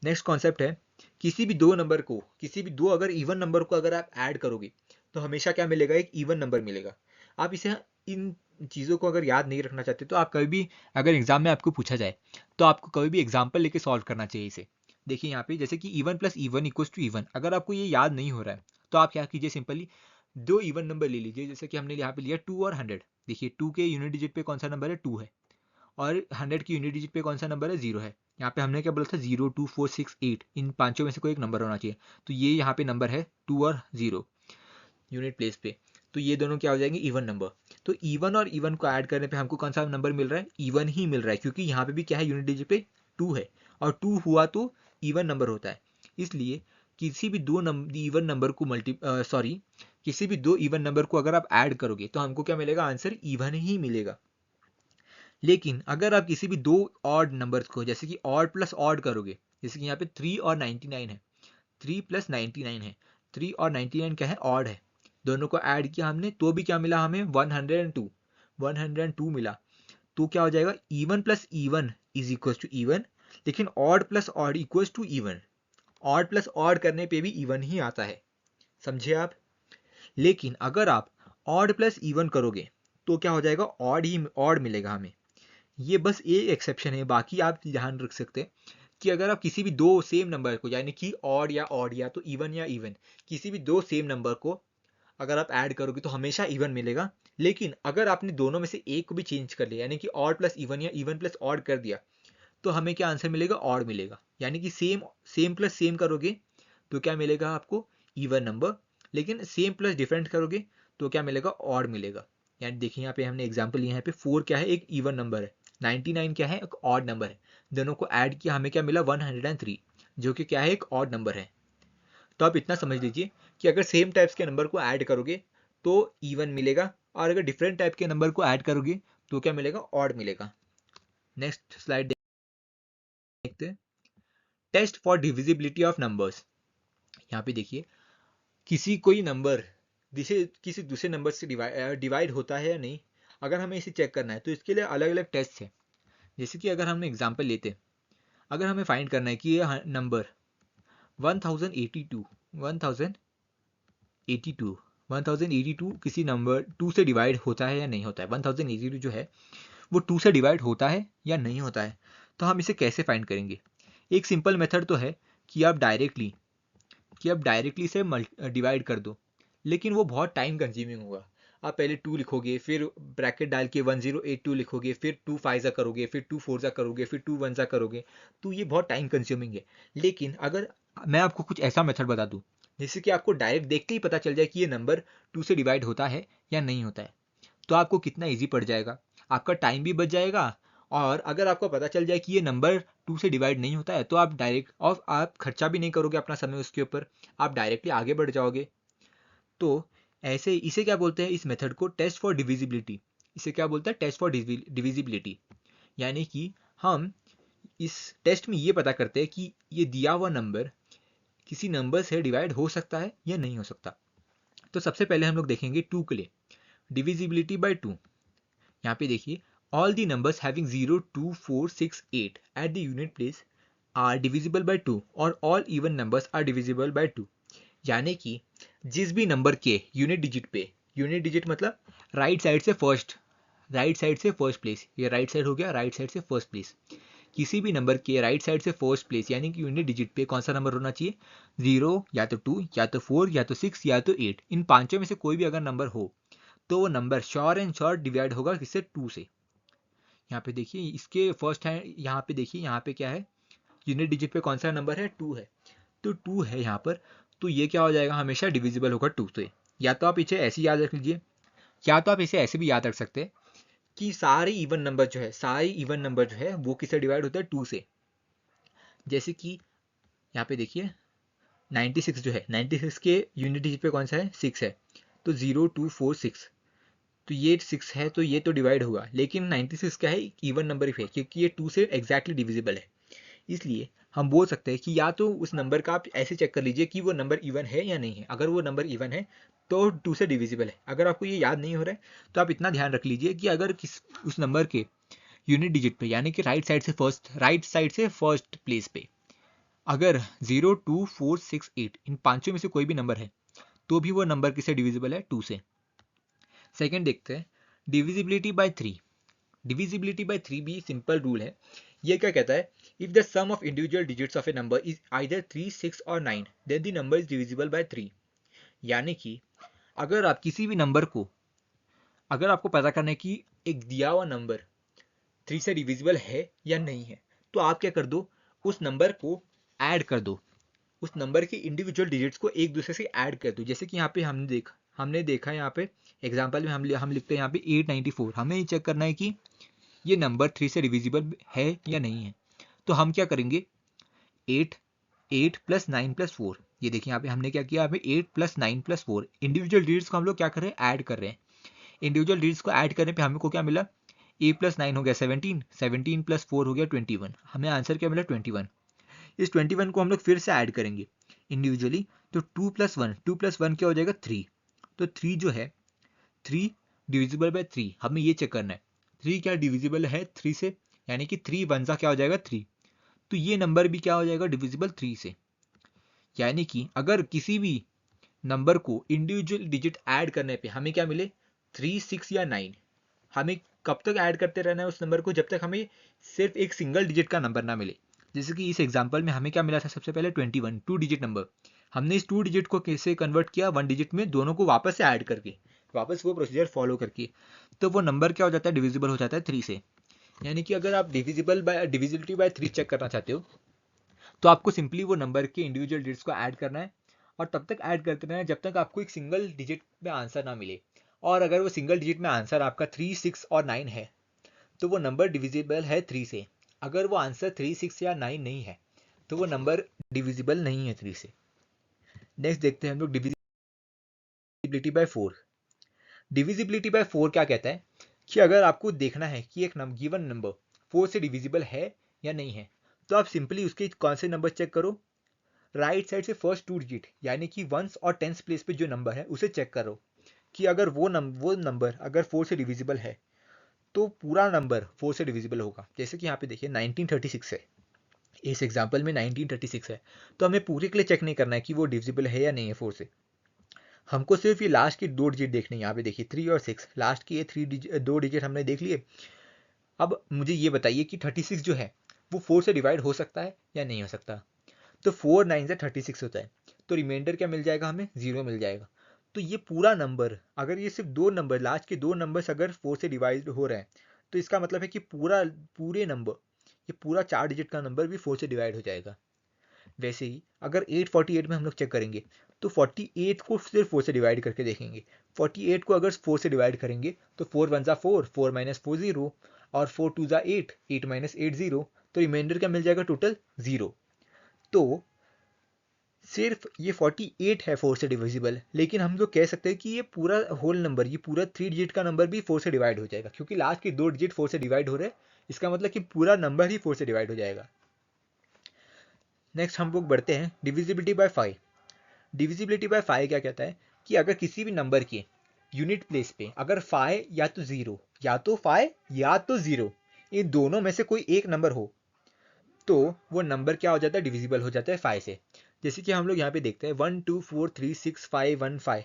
S1: नेक्स्ट कॉन्सेप्ट है, किसी भी दो नंबर को, किसी भी दो अगर इवन नंबर को अगर आप ऐड करोगे तो हमेशा क्या मिलेगा, एक इवन नंबर मिलेगा। आप इसे, इन चीज़ों को अगर याद नहीं रखना चाहते तो आप कभी भी, अगर एग्जाम में आपको पूछा जाए तो आपको कभी भी एग्जाम्पल लेके सॉल्व करना चाहिए इसे। देखिए यहाँ पे जैसे कि even plus even equals to even, अगर आपको ये याद नहीं हो रहा है तो आप क्या कीजिए, सिंपली दो इवन नंबर ले लीजिए। जैसे कि हमने यहाँ पे लिया 2 और 100। देखिए 2 के यूनिट डिजिट पे कौन सा नंबर है, 2 है, और 100 की यूनिट डिजिट पे कौन सा नंबर है, 0 है। यहाँ पे हमने क्या बोला था, 0 2 4 6 8, इन पांचों में से कोई एक नंबर होना चाहिए। तो ये यहाँ पे नंबर है 2 और 0 यूनिट प्लेस पे, तो ये दोनों क्या हो जाएंगे, इवन नंबर। तो इवन और इवन को ऐड करने पे हमको कौन सा नंबर मिल रहा है, इवन ही मिल रहा है, क्योंकि यहाँ पे भी क्या है, यूनिट डिजिट पे 2 है, और 2 हुआ तो इवन नंबर होता है। इसलिए किसी भी दो इवन नंबर को किसी भी दो इवन नंबर को अगर आप ऐड करोगे तो हमको क्या मिलेगा, आंसर इवन ही मिलेगा। लेकिन अगर आप किसी भी दो ऑड नंबर्स को, जैसे कि ऑड प्लस ऑड करोगे, जैसे कि यहाँ पे 3 और 99 है, 3 प्लस 99 है, 3 और 99 क्या है, ऑड है, दोनों को ऐड किया हमने तो भी क्या मिला हमें, 102, 102 मिला। तो क्या हो जाएगा, even plus even is equal to even, लेकिन odd plus odd equal to even. Odd plus odd करने पे भी इवन ही आता है, समझे आप। लेकिन अगर आप ऑड प्लस इवन करोगे तो क्या हो जाएगा, ऑड ही ऑड मिलेगा हमें। ये बस एक एक्सेप्शन है, बाकी आप ध्यान रख सकते हैं कि अगर आप किसी भी दो सेम नंबर को, यानी कि ऑड या तो इवन या इवन, किसी भी दो सेम नंबर को अगर आप ऐड करोगे तो हमेशा इवन मिलेगा। लेकिन अगर आपने दोनों में से एक को भी चेंज कर लिया, यानी कि ऑड प्लस इवन या इवन प्लस ऑड कर दिया, तो हमें क्या आंसर मिलेगा, ऑड मिलेगा। यानी कि सेम सेम प्लस सेम करोगे तो क्या मिलेगा आपको, इवन नंबर, लेकिन सेम प्लस डिफरेंट करोगे तो क्या मिलेगा, ऑड मिलेगा। यानी देखिए यहाँ पे हमने एग्जांपल लिया है, यहाँ पे 4 क्या है, एक इवन नंबर है, 99 क्या है, एक ऑड नंबर है, दोनों को ऐड किया हमें क्या मिला, 103, जो कि क्या है, एक ऑड नंबर है। तो आप इतना समझ लीजिए कि अगर सेम टाइप्स के नंबर को ऐड करोगे तो इवन मिलेगा, और अगर डिफरेंट टाइप के नंबर को ऐड करोगे तो क्या मिलेगा, ऑड मिलेगा। नेक्स्ट स्लाइड देखते हैं, test for divisibility of numbers. यहाँ पे देखिए, किसी कोई नंबर जिसे किसी दूसरे नंबर से डिवाइड होता है या नहीं, अगर हमें इसे चेक करना है तो इसके लिए अलग अलग टेस्ट है। जैसे कि अगर हम एग्जांपल लेते हैं, अगर हमें फाइंड करना है कि ये नंबर 1082 1082 किसी नंबर 2 से डिवाइड होता है या नहीं होता है, 1082 जो है वो 2 से डिवाइड होता है या नहीं होता है, तो हम इसे कैसे फाइंड करेंगे। एक सिंपल मेथड तो है कि आप डायरेक्टली से डिवाइड कर दो, लेकिन वो बहुत टाइम कंज्यूमिंग होगा। आप पहले 2 लिखोगे, फिर ब्रैकेट डाल के 1082 लिखोगे, फिर 2 5 करोगे, फिर 2 4 करोगे, फिर 2 1 करोगे, तो ये बहुत टाइम कंज्यूमिंग है। लेकिन अगर मैं आपको कुछ ऐसा मेथड बता दूं जिससे कि आपको डायरेक्ट देखते ही पता चल जाए कि ये नंबर 2 से डिवाइड होता है या नहीं होता है, तो आपको कितना ईजी पड़ जाएगा, आपका टाइम भी बच जाएगा। और अगर आपको पता चल जाए कि ये नंबर 2 से डिवाइड नहीं होता है तो आप डायरेक्ट, और आप खर्चा भी नहीं करोगे अपना समय उसके ऊपर, आप डायरेक्टली आगे बढ़ जाओगे। तो ऐसे इसे क्या बोलते हैं, इस मेथड को टेस्ट फॉर डिविजिबिलिटी। इसे क्या बोलते हैं, टेस्ट फॉर डिविजिबिलिटी। यानी कि हम इस टेस्ट में ये पता करते हैं कि ये दिया हुआ नंबर किसी नंबर से डिवाइड हो सकता है या नहीं हो सकता। तो सबसे पहले हम लोग देखेंगे 2 के लिए, डिविजिबिलिटी बाय 2। यहाँ पे देखिए, all the numbers having 0, 2, 4, 6, 8 at the unit place are divisible by 2 और all even numbers are divisible by 2। यानी कि जिस भी नंबर के यूनिट डिजिट पे, यूनिट डिजिट मतलब राइट साइड से फर्स्ट, राइट साइड से फर्स्ट प्लेस, ये राइट साइड हो गया, राइट साइड से फर्स्ट प्लेस, किसी भी नंबर के राइट साइड से फर्स्ट प्लेस यानी कि यूनिट डिजिट पे कौन सा नंबर होना चाहिए, 0 या तो 2 या तो 4 या तो 6 या तो 8, इन पांचों में से कोई भी अगर नंबर हो तो वो number sure and sure divide होगा किससे, 2 से। यहाँ पे देखिए इसके फर्स्ट है, यहाँ पे देखिए यहाँ पे क्या है, यूनिट डिजिट पे कौन सा नंबर है, 2 है, तो 2 है यहाँ पर, तो ये क्या हो जाएगा, हमेशा डिविजिबल होगा 2 से। या तो आप इसे ऐसे याद रख लीजिए, या तो आप इसे ऐसे भी याद रख सकते हैं कि सारे इवन नंबर जो है, सारे इवन नंबर जो है वो किससे डिवाइड होता है, 2 से। जैसे कि यहाँ पे देखिए 96 जो है, 96 के यूनिट डिजिट पे कौन सा है, 6 है, तो 0, 2, 4, 6, तो ये 6 है तो ये तो डिवाइड हुआ, लेकिन 96 क्या है, इवन नंबर है क्योंकि ये 2 से एग्जैक्टली डिविजिबल है। इसलिए हम बोल सकते हैं कि या तो उस नंबर का आप ऐसे चेक कर लीजिए कि वो नंबर इवन है या नहीं है। अगर वो नंबर इवन है तो 2 से डिविजिबल है। अगर आपको ये याद नहीं हो रहा है तो आप इतना ध्यान रख लीजिए कि अगर उस नंबर के यूनिट डिजिट पे यानी कि राइट साइड से फर्स्ट प्लेस पे अगर 0, 2, 4, 6, 8 इन पांचों में से कोई भी नंबर है तो भी वो नंबर किससे डिविजिबल है, 2 से। सेकेंड देखते हैं डिविजिबिलिटी बाय 3। डिविजिबिलिटी बाय 3 भी सिंपल रूल है। ये क्या कहता है, if the sum of individual digits of a number is either 3, 6 और 9 then the number is divisible by 3। यानी कि अगर आप किसी भी नंबर को, अगर आपको पता करना है कि एक दिया हुआ नंबर 3 से डिविजिबल है या नहीं है, तो आप क्या कर दो, उस नंबर को ऐड कर दो, उस नंबर के इंडिविजुअल डिजिट्स को एक दूसरे से ऐड कर दो। जैसे कि यहाँ पे हमने देखा यहाँ पे एग्जांपल में हम लिखते हैं यहाँ पे 894। हमें ये चेक करना है कि ये नंबर 3 से डिविजिबल है या नहीं है। तो हम क्या करेंगे, 8 प्लस 9 प्लस 4, ये देखिए यहाँ पे हमने क्या किया, यहाँ पे 8 प्लस 9 प्लस 4 इंडिविजुअल डिजिट्स को हम लोग क्या कर रहे हैं, ऐड कर रहे हैं। इंडिविजुअल डिजिट्स को ऐड करने पे हमको क्या मिला, a प्लस 9 हो गया 17, 17 प्लस 4 हो गया 21, हमें आंसर क्या मिला 21। इस 21 को हम लोग फिर से ऐड करेंगे इंडिविजुअली, तो 2 प्लस 1 क्या हो जाएगा 3। तो 3 जो है 3 डिविजिबल बाय 3, हमें ये चेक करना है 3 क्या डिविजिबल है 3 से, यानी कि 3 वन सा क्या हो जाएगा 3, तो ये नंबर भी क्या हो जाएगा डिविजिबल 3 से। यानी कि अगर किसी भी नंबर को इंडिविजुअल डिजिट ऐड करने पे हमें क्या मिले 3, 6 या 9, हमें कब तक ऐड करते रहना है उस नंबर को, जब तक हमें सिर्फ एक सिंगल डिजिट का नंबर ना मिले। जैसे कि इस एग्जांपल में हमें क्या मिला था, सबसे पहले 21 2 डिजिट नंबर, हमने इस 2 डिजिट को कैसे कन्वर्ट किया 1 डिजिट में, दोनों को वापस से ऐड करके, वापस वो प्रोसीजर फॉलो करके, तो वो नंबर क्या हो जाता है, डिविजिबल हो जाता है 3 से। यानी कि अगर आप डिविजिबिलिटी बाय 3 चेक करना चाहते हो तो आपको सिंपली वो नंबर के इंडिविजुअल डिजिट्स को ऐड करना है और तब तक ऐड करते रहना है जब तक आपको एक सिंगल डिजिट में आंसर ना मिले। और अगर वो सिंगल डिजिट में आंसर आपका 3, 6 और 9 है तो वो नंबर डिविजिबल है 3 से। अगर वो आंसर 3, 6 या 9 नहीं है तो वो नंबर डिविजिबल नहीं है 3 से। नेक्स्ट देखते हैं हम लोग डिविजिबिलिटी बाय 4। डिविजिबिलिटी बाय 4 क्या कहता है कि अगर आपको देखना है कि एक गिवन नंबर 4 से डिविजिबल है या नहीं है, तो आप सिंपली उसके कौन से नंबर चेक करो, राइट साइड से फर्स्ट 2 डिजिट यानी कि वंस और टेंस प्लेस पे जो नंबर है उसे चेक करो कि अगर वो नंबर अगर 4 से डिविजिबल है तो पूरा नंबर 4 से डिविजिबल होगा। जैसे कि यहाँ पे देखिए 1936 है, इस एग्जांपल में 1936 है, तो हमें पूरे के लिए चेक नहीं करना है कि वो डिविजिबल है या नहीं है 4 से, हमको सिर्फ ये लास्ट की 2 डिजिट देखनी है। यहाँ पे देखिए 3 और 6, लास्ट की ये 2 डिजिट हमने देख लिए। अब मुझे ये बताइए कि 36 जो है वो 4 से डिवाइड हो सकता है या नहीं हो सकता। तो 4 9 से 36 होता है, तो रिमाइंडर क्या मिल जाएगा, हमें 0 मिल जाएगा। तो ये पूरा नंबर, अगर ये सिर्फ 2 नंबर, लास्ट के 2 नंबर्स अगर 4 से डिवाइड हो रहे हैं तो इसका मतलब है कि पूरे नंबर, ये पूरा 4 डिजिट का नंबर भी 4 से डिवाइड हो जाएगा। वैसे ही अगर 848 में हम लोग चेक करेंगे तो 48 को सिर्फ 4 से डिवाइड करके देखेंगे। 48 को अगर 4 से डिवाइड करेंगे तो 4 1 4, 4 माइनस 4 0 और 4 2 8, 8 माइनस 8 0, तो रिमाइंडर क्या मिल जाएगा टोटल 0। तो सिर्फ ये 48 है 4 से डिविजिबल, लेकिन हम लोग कह सकते हैं कि ये पूरा होल नंबर, ये पूरा 3 डिजिट का नंबर भी 4 से डिवाइड हो जाएगा, क्योंकि लास्ट के 2 डिजिट 4 से डिवाइड हो रहे हैं, इसका मतलब कि पूरा नंबर ही 4 से डिवाइड हो जाएगा। नेक्स्ट हम लोग बढ़ते हैं डिविजिबिलिटी बाय 5। डिविजिबिलिटी बाय 5 क्या कहता है कि अगर किसी भी नंबर के यूनिट प्लेस पे अगर 5 या तो 0 या तो 5 या तो 0 इन दोनों में से कोई एक नंबर हो तो वो नंबर क्या हो जाता है, डिविजिबल हो जाता है 5 से। जैसे कि हम लोग यहाँ पे देखते हैं 1 2 4 3 6 5 1 5,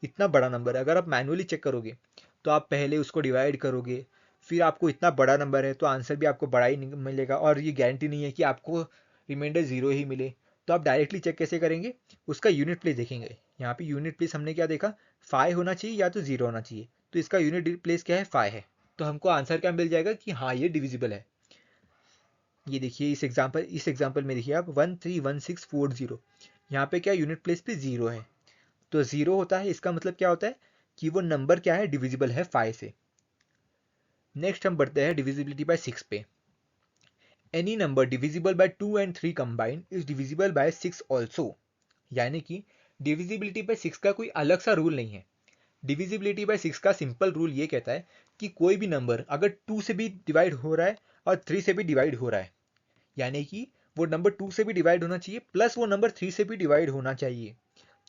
S1: इतना बड़ा नंबर है। अगर आप मैनुअली चेक करोगे तो आप पहले उसको डिवाइड करोगे, फिर आपको इतना बड़ा नंबर है तो आंसर भी आपको बड़ा ही मिलेगा, और ये गारंटी नहीं है कि आपको रिमाइंडर 0 ही मिले। तो आप डायरेक्टली चेक कैसे करेंगे, उसका यूनिट प्लेस देखेंगे। यहाँ पे यूनिट प्लेस हमने क्या देखा, 5 होना चाहिए या तो 0 होना चाहिए, तो इसका यूनिट प्लेस क्या है, 5 है। तो हमको आंसर क्या मिल जाएगा कि हाँ ये डिविजिबल है। ये देखिए इस एग्जांपल में देखिए आप 131640, यहाँ पे क्या यूनिट प्लेस पे 0 है, तो 0 होता है, इसका मतलब क्या होता है कि वो नंबर क्या है, डिविजिबल है 5 से। नेक्स्ट हम बढ़ते हैं डिविजिबिलिटी बाय 6 पे। Any number divisible by 2 and 3 combined is divisible bye 6 also. यानी कि डिविजिबिलिटी बाय 6 का कोई अलग सा रूल नहीं है। डिविजिबिलिटी बाय 6 का सिंपल रूल ये कहता है कि कोई भी नंबर अगर 2 से भी डिवाइड हो रहा है और 3 से भी डिवाइड हो रहा है, यानी कि वो नंबर 2 से भी डिवाइड होना चाहिए प्लस वो नंबर 3 से भी डिवाइड होना चाहिए,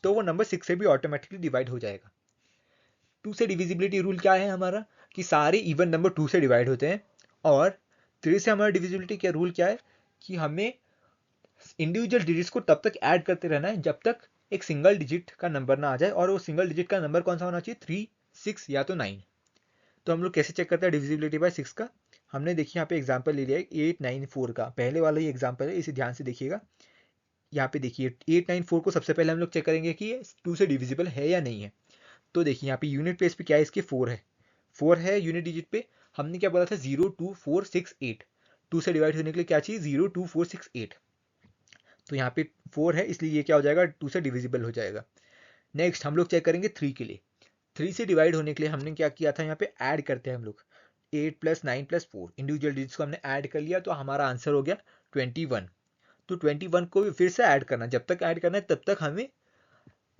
S1: तो वो नंबर 6 से भी ऑटोमेटिकली डिवाइड हो जाएगा। 2 से डिविजिबिलिटी रूल क्या है हमारा, कि सारे इवन नंबर 2 से डिवाइड होते हैं, और 3 से हमारा डिविजिबिलिटी क्या रूल क्या है कि हमें इंडिविजुअल डिजिट्स को तब तक ऐड करते रहना है जब तक एक सिंगल डिजिट का नंबर ना आ जाए, और वो सिंगल डिजिट का नंबर कौन सा होना चाहिए, 3 6 या तो 9। तो हम लोग कैसे चेक करते हैं डिविजिबिलिटी बाय 6 का, हमने देखिए यहाँ पे एग्जांपल ले लिया है 894 का, पहले वाला ही एग्जांपल है, इसे ध्यान से देखिएगा। यहाँ पे देखिए 894 को सबसे पहले हम लोग चेक करेंगे कि 2 से डिविजिबल है या नहीं है। तो देखिए यहाँ पे यूनिट प्लेस पे क्या है, इसके 4 है, 4 है यूनिट डिजिट पे। हमने क्या बोला था 0 2 4 6 8, 2 से डिवाइड होने के लिए क्या चाहिए, 0 2 4 6 8, तो यहाँ पे 4 है इसलिए ये क्या हो जाएगा, 2 से डिविजिबल हो जाएगा। नेक्स्ट हम लोग चेक करेंगे 3 के लिए। 3 से डिवाइड होने के लिए हमने क्या किया था, यहाँ पे ऐड करते हैं हम लोग 8 + 9 + 4, इंडिविजुअल डिजिट्स को हमने ऐड कर लिया, तो हमारा आंसर हो गया 21। तो 21 को भी फिर से ऐड करना, जब तक ऐड करना है तब तक हमें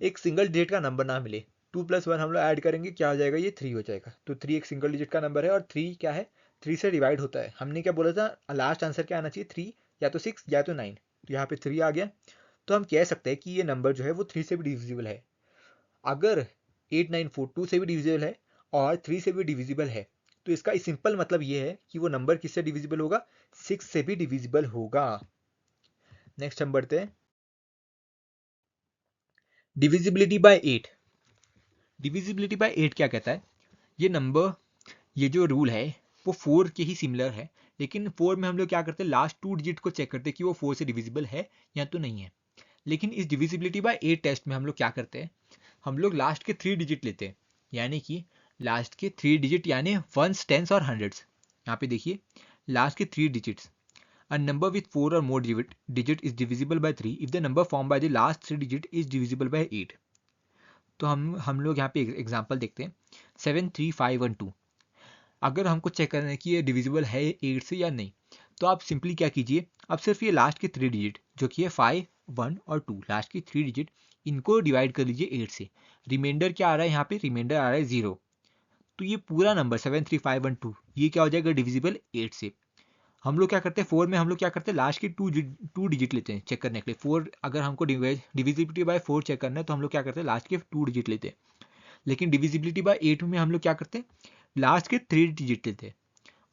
S1: एक सिंगल डिजिट का नंबर ना मिले। 2 + 1 हम लोग ऐड करेंगे, क्या हो जाएगा, ये 3 हो जाएगा। तो 3 एक सिंगल डिजिट का नंबर है और 3 क्या है, 3 से डिवाइड होता है। हमने क्या बोला था, लास्ट आंसर क्या आना चाहिए, 3 या तो 6 या तो 9, तो यहाँ पे 3 आ गया। तो हम कह सकते हैं कि ये नंबर जो है वो 3 से भी डिविजिबल है। अगर 894 2 से भी डिविजिबल है और 3 से भी डिविजिबल है, तो इसका सिंपल मतलब ये है कि वो नंबर किससे डिविजिबल होगा, 6 से भी डिविजिबल होगा। नेक्स्ट हम बढ़ते हैं डिविजिबिलिटी बाय 8। डिविजिबिलिटी बाय 8 क्या कहता है, ये नंबर, ये जो रूल है वो 4 के ही सिमिलर है, लेकिन 4 में हम लोग क्या करते हैं, लास्ट 2 डिजिट को चेक करते हैं कि वो 4 से डिविजिबल है या तो नहीं है। लेकिन इस डिविजिबिलिटी बाय 8 टेस्ट में हम लोग क्या करते हैं, हम लोग लास्ट के 3 डिजिट लेते हैं, यानी कि लास्ट के 3 डिजिट यानी वंस टेंस और हंड्रेड्स। यहाँ पे देखिए लास्ट के 3 digits, a number with 4 or more digit is divisible by 3 if the number formed by the last 3 digit is divisible by 8। तो हम लोग यहाँ पे एग्जांपल देखते हैं 7 3 5 1 2। अगर हमको चेक करना है कि ये डिविजिबल है 8 से या नहीं, तो आप सिंपली क्या कीजिए, आप सिर्फ ये लास्ट के 3 डिजिट जो कि है 5 1 और 2, लास्ट की 3 डिजिट इनको डिवाइड कर लीजिए 8 से। रिमाइंडर क्या आ रहा है, यहाँ पे रिमाइंडर आ रहा है 0, तो ये पूरा नंबर 7 3 5 1 2 ये क्या हो जाएगा, डिविजिबल 8 से। हम लोग क्या करते हैं 4 में हम लोग क्या करते हैं, लास्ट की टू डिजिट लेते हैं चेक करने के लिए। 4 अगर हमको डिविजिबिलिटी बाय 4 चेक करना है तो हम लोग क्या करते हैं, लास्ट के 2 डिजिट लेते हैं। लेकिन डिविजिबिलिटी बाय 8 में हम लोग क्या करते हैं, लास्ट के 3 डिजिट लेते हैं,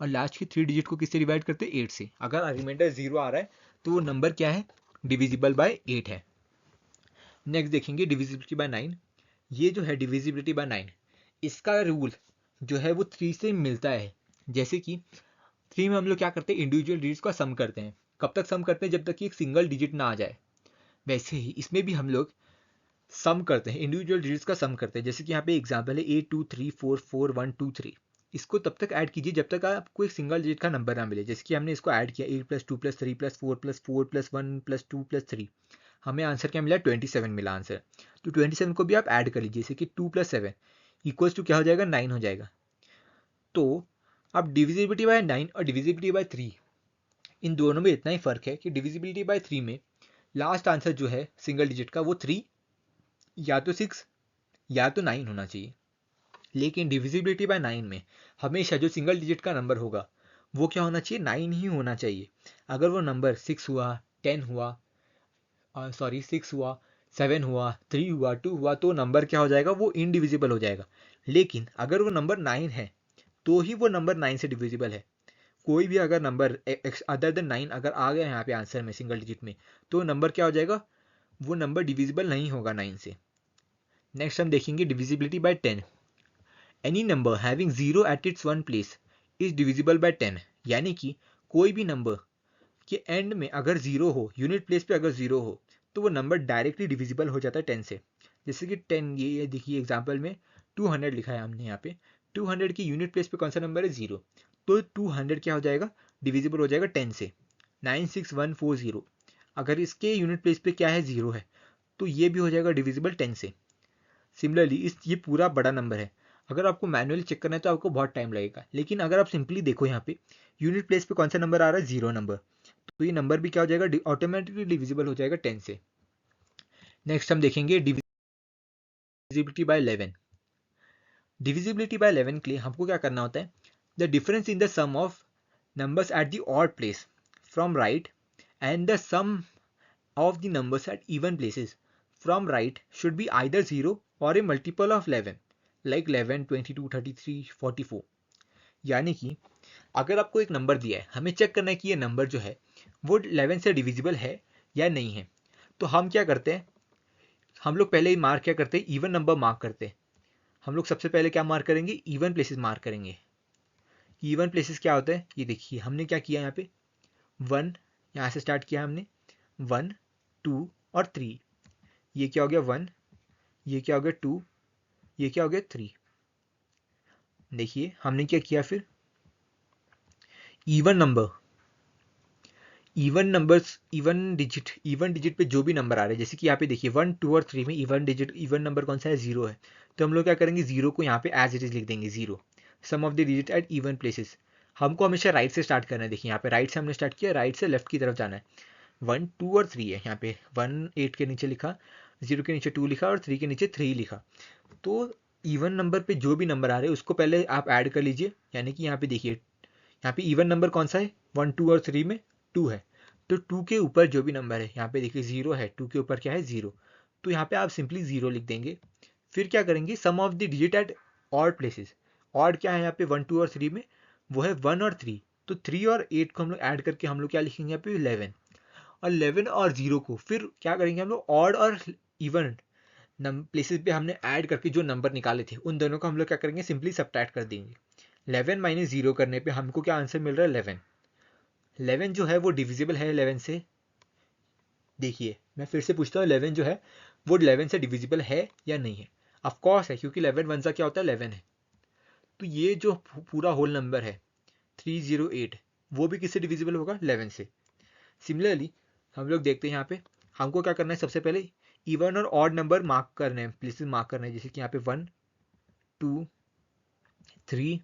S1: और लास्ट के 3 डिजिट को किससे डिवाइड करते हैं, 8 से। अगर रिमाइंडर 0 आ रहा है तो वो नंबर क्या है, डिविजिबल बाय 8 है। नेक्स्ट देखेंगे डिविजिबिलिटी बाय 9। ये जो है डिविजिबिलिटी बाय 9, इसका रूल जो है वो 3 से मिलता है। जैसे कि 3 में हम लोग क्या करते हैं, इंडिविजुअल डिजिट्स का सम करते हैं। कब तक सम करते हैं, जब तक कि एक सिंगल डिजिट ना आ जाए। वैसे ही इसमें भी हम लोग सम करते हैं, इंडिविजुअल डिजिट्स का सम करते हैं। जैसे कि यहाँ पे एग्जांपल है 8 2 3 4 4 1 2 3, इसको तब तक ऐड कीजिए जब तक आपको एक सिंगल डिजिट का नंबर ना मिले। जैसे कि हमने इसको ऐड किया 8 + 2 + 3 + 4 + 4 + 1 + 2 + 3, हमें आंसर क्या मिला, 27 मिला आंसर। तो 27 को भी आप ऐड कर लीजिए, जैसे कि 2 + 7 इक्वल्स टू क्या हो जाएगा, 9 हो जाएगा। तो अब डिविजिबिलिटी बाय 9 और डिविजिबिलिटी बाय 3, इन दोनों में इतना ही फर्क है कि डिविजिबिलिटी बाय 3 में लास्ट आंसर जो है सिंगल डिजिट का वो 3 या तो 6 या तो 9 होना चाहिए। लेकिन डिविजिबिलिटी बाय 9 में हमेशा जो सिंगल डिजिट का नंबर होगा वो क्या होना चाहिए, 9 ही होना चाहिए। अगर वो नंबर 6 हुआ, 10 हुआ, 6 हुआ, 7 हुआ, 3 हुआ, 2 हुआ, तो नंबर क्या हो जाएगा, वो इनडिविजिबल हो जाएगा। लेकिन अगर वो नंबर 9 है तो ही वो नंबर 9 से डिविजिबल है। कोई भी अगर नंबर अदर देन 9 अगर आ गया यहाँ पे आंसर में सिंगल डिजिट में, तो नंबर क्या हो जाएगा, वो नंबर डिविजिबल नहीं होगा 9 से। नेक्स्ट हम देखेंगे divisibility bye 10। Any number having 0 at its one place is divisible bye 10। यानी कि कोई भी नंबर के एंड में अगर 0 हो, यूनिट प्लेस पे अगर 0 हो, तो वो नंबर डायरेक्टली डिविजिबल हो जाता है 10 से। जैसे कि 10, ये देखिए एग्जाम्पल में 200 लिखा है हमने यहाँ पे, 200 की यूनिट प्लेस पे कौन सा नंबर है, 0, तो 200 क्या हो जाएगा, डिविजिबल हो जाएगा 10 से। 96140 अगर इसके यूनिट प्लेस पे क्या है, 0 है, तो ये भी हो जाएगा डिविजिबल 10 से। सिमिलरली ये पूरा बड़ा नंबर है, अगर आपको मैनुअली चेक करना है तो आपको बहुत टाइम लगेगा। लेकिन अगर आप सिंपली देखो यहाँ पे यूनिट प्लेस पे कौन सा नंबर आ रहा है, 0 नंबर, तो ये नंबर भी क्या हो जाएगा, ऑटोमेटिकली डिविजिबल हो जाएगा 10 से। नेक्स्ट हम देखेंगे डिविजिबिलिटी बाय 11। डिविजिबिलिटी बाय 11 के लिए हमको क्या करना होता है, the difference in the sum of numbers at the odd place from right and the sum of the numbers at even places from right should be either 0 or a multiple of 11 like 11, 22, 33, 44। यानी कि अगर आपको एक number दिया है, हमें check करना है कि ये नंबर जो है वो 11 से डिविजिबल है या नहीं है, तो हम क्या करते हैं, हम लोग पहले ही मार्क क्या करते हैं, इवन नंबर मार्क करते हैं। हम लोग सबसे पहले क्या मार्क करेंगे, इवन प्लेसेस मार्क करेंगे। इवन प्लेसेस क्या होता है, ये देखिए हमने क्या किया यहाँ पे, 1 यहाँ से स्टार्ट किया हमने, 1, 2 और 3, ये क्या हो गया 1, ये क्या हो गया 2, ये क्या हो गया 3। देखिए हमने क्या किया फिर, even number, even numbers, even digit पे जो भी नंबर आ रहे हैं, जैसे कि यहाँ पे देखिए 1, 2 और 3 में इवन डिजिट, इवन नंबर कौन सा है, 0 है, तो हम लोग क्या करेंगे, 0 को यहाँ पे एज इट इज लिख देंगे 0। Sum of the digit at even places, हमको हमेशा राइट से स्टार्ट करना है। देखिए यहाँ पे राइट से हमने स्टार्ट किया, राइट से लेफ्ट की तरफ जाना है। 1, 2 और 3 है यहाँ पे, 1 8 के नीचे लिखा, 0 के नीचे 2 लिखा और 3 के नीचे 3 लिखा। तो इवन नंबर पे जो भी नंबर आ रहे हैं उसको पहले आप ऐड कर लीजिए। यानी कि यहाँ पे देखिए, यहाँ पे इवन नंबर कौन सा है, 1, 2 और 3 में 2 है, तो 2 के ऊपर जो भी नंबर है, यहाँ पे देखिए 0 है, 2 के ऊपर क्या है, 0, तो यहाँ पे आप सिंपली 0 लिख देंगे। फिर क्या करेंगे, sum of the digit at odd places, odd क्या है यहाँ पे 1, 2 और 3 में, वो है 1 और 3, तो 3 और 8 को हम लोग ऐड करके हम लोग क्या लिखेंगे यहाँ पे 11, और 11 और 0 को फिर क्या करेंगे हम लोग, ऑड और इवन प्लेसेस पे हमने ऐड करके जो नंबर निकाले थे उन दोनों को हम लोग क्या करेंगे, सिंपली सब्ट्रैक्ट कर देंगे। 11 माइनस 0 करने पे हमको क्या आंसर मिल रहा है, 11। 11 जो है वो डिविजिबल है 11 से। देखिए मैं फिर से पूछता हूँ, 11 जो है वो 11 से डिविजिबल है या नहीं है। ऑफ कोर्स है, क्योंकि 11 वन सा क्या होता है, 11 है। तो ये जो पूरा होल नंबर है 308, वो भी किससे डिविजिबल होगा, 11 से। सिमिलरली हम लोग देखते हैं यहाँ पे हमको क्या करना है, सबसे पहले इवन और ऑड नंबर मार्क करने हैं, प्लेसेस मार्क करने हैं। जैसे कि यहाँ पे 1, 2, 3,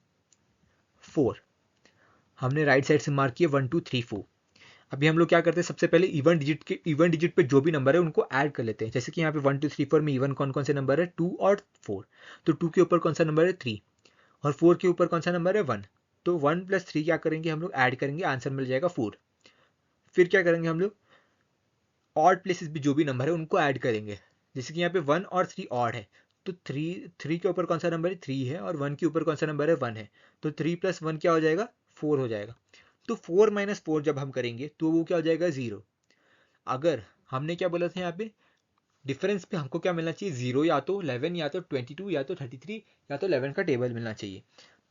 S1: 4 हमने राइट साइड से मार्क किया, 1, 2, 3, 4। अभी हम लोग क्या करते हैं, सबसे पहले इवन डिजिट पे जो भी नंबर है उनको ऐड कर लेते हैं। जैसे कि यहाँ पे 1, 2, 3, 4 में इवन कौन कौन से नंबर है, 2 और 4, तो 2 के ऊपर कौन सा नंबर है, 3, और 4 के ऊपर कौन सा नंबर है, 1, तो 1 + 3 क्या करेंगे हम लोग, ऐड करेंगे, आंसर मिल जाएगा 4। फिर क्या करेंगे हम लोग, ऑड प्लेसेस भी जो भी नंबर है उनको ऐड करेंगे। जैसे कि यहाँ पे 1 और 3 ऑड है, तो 3 के ऊपर कौन सा नंबर है, 3 है, और 1 के ऊपर कौन सा नंबर है, 1 है, तो 3 + 1 क्या हो जाएगा, 4 हो जाएगा। तो 4 - 4 जब हम करेंगे तो वो क्या हो जाएगा, 0। अगर हमने क्या बोला था यहाँ पे, डिफरेंस पे हमको क्या मिलना चाहिए, 0 या तो 11 या तो 22 या तो 33 या तो 11 का टेबल मिलना चाहिए।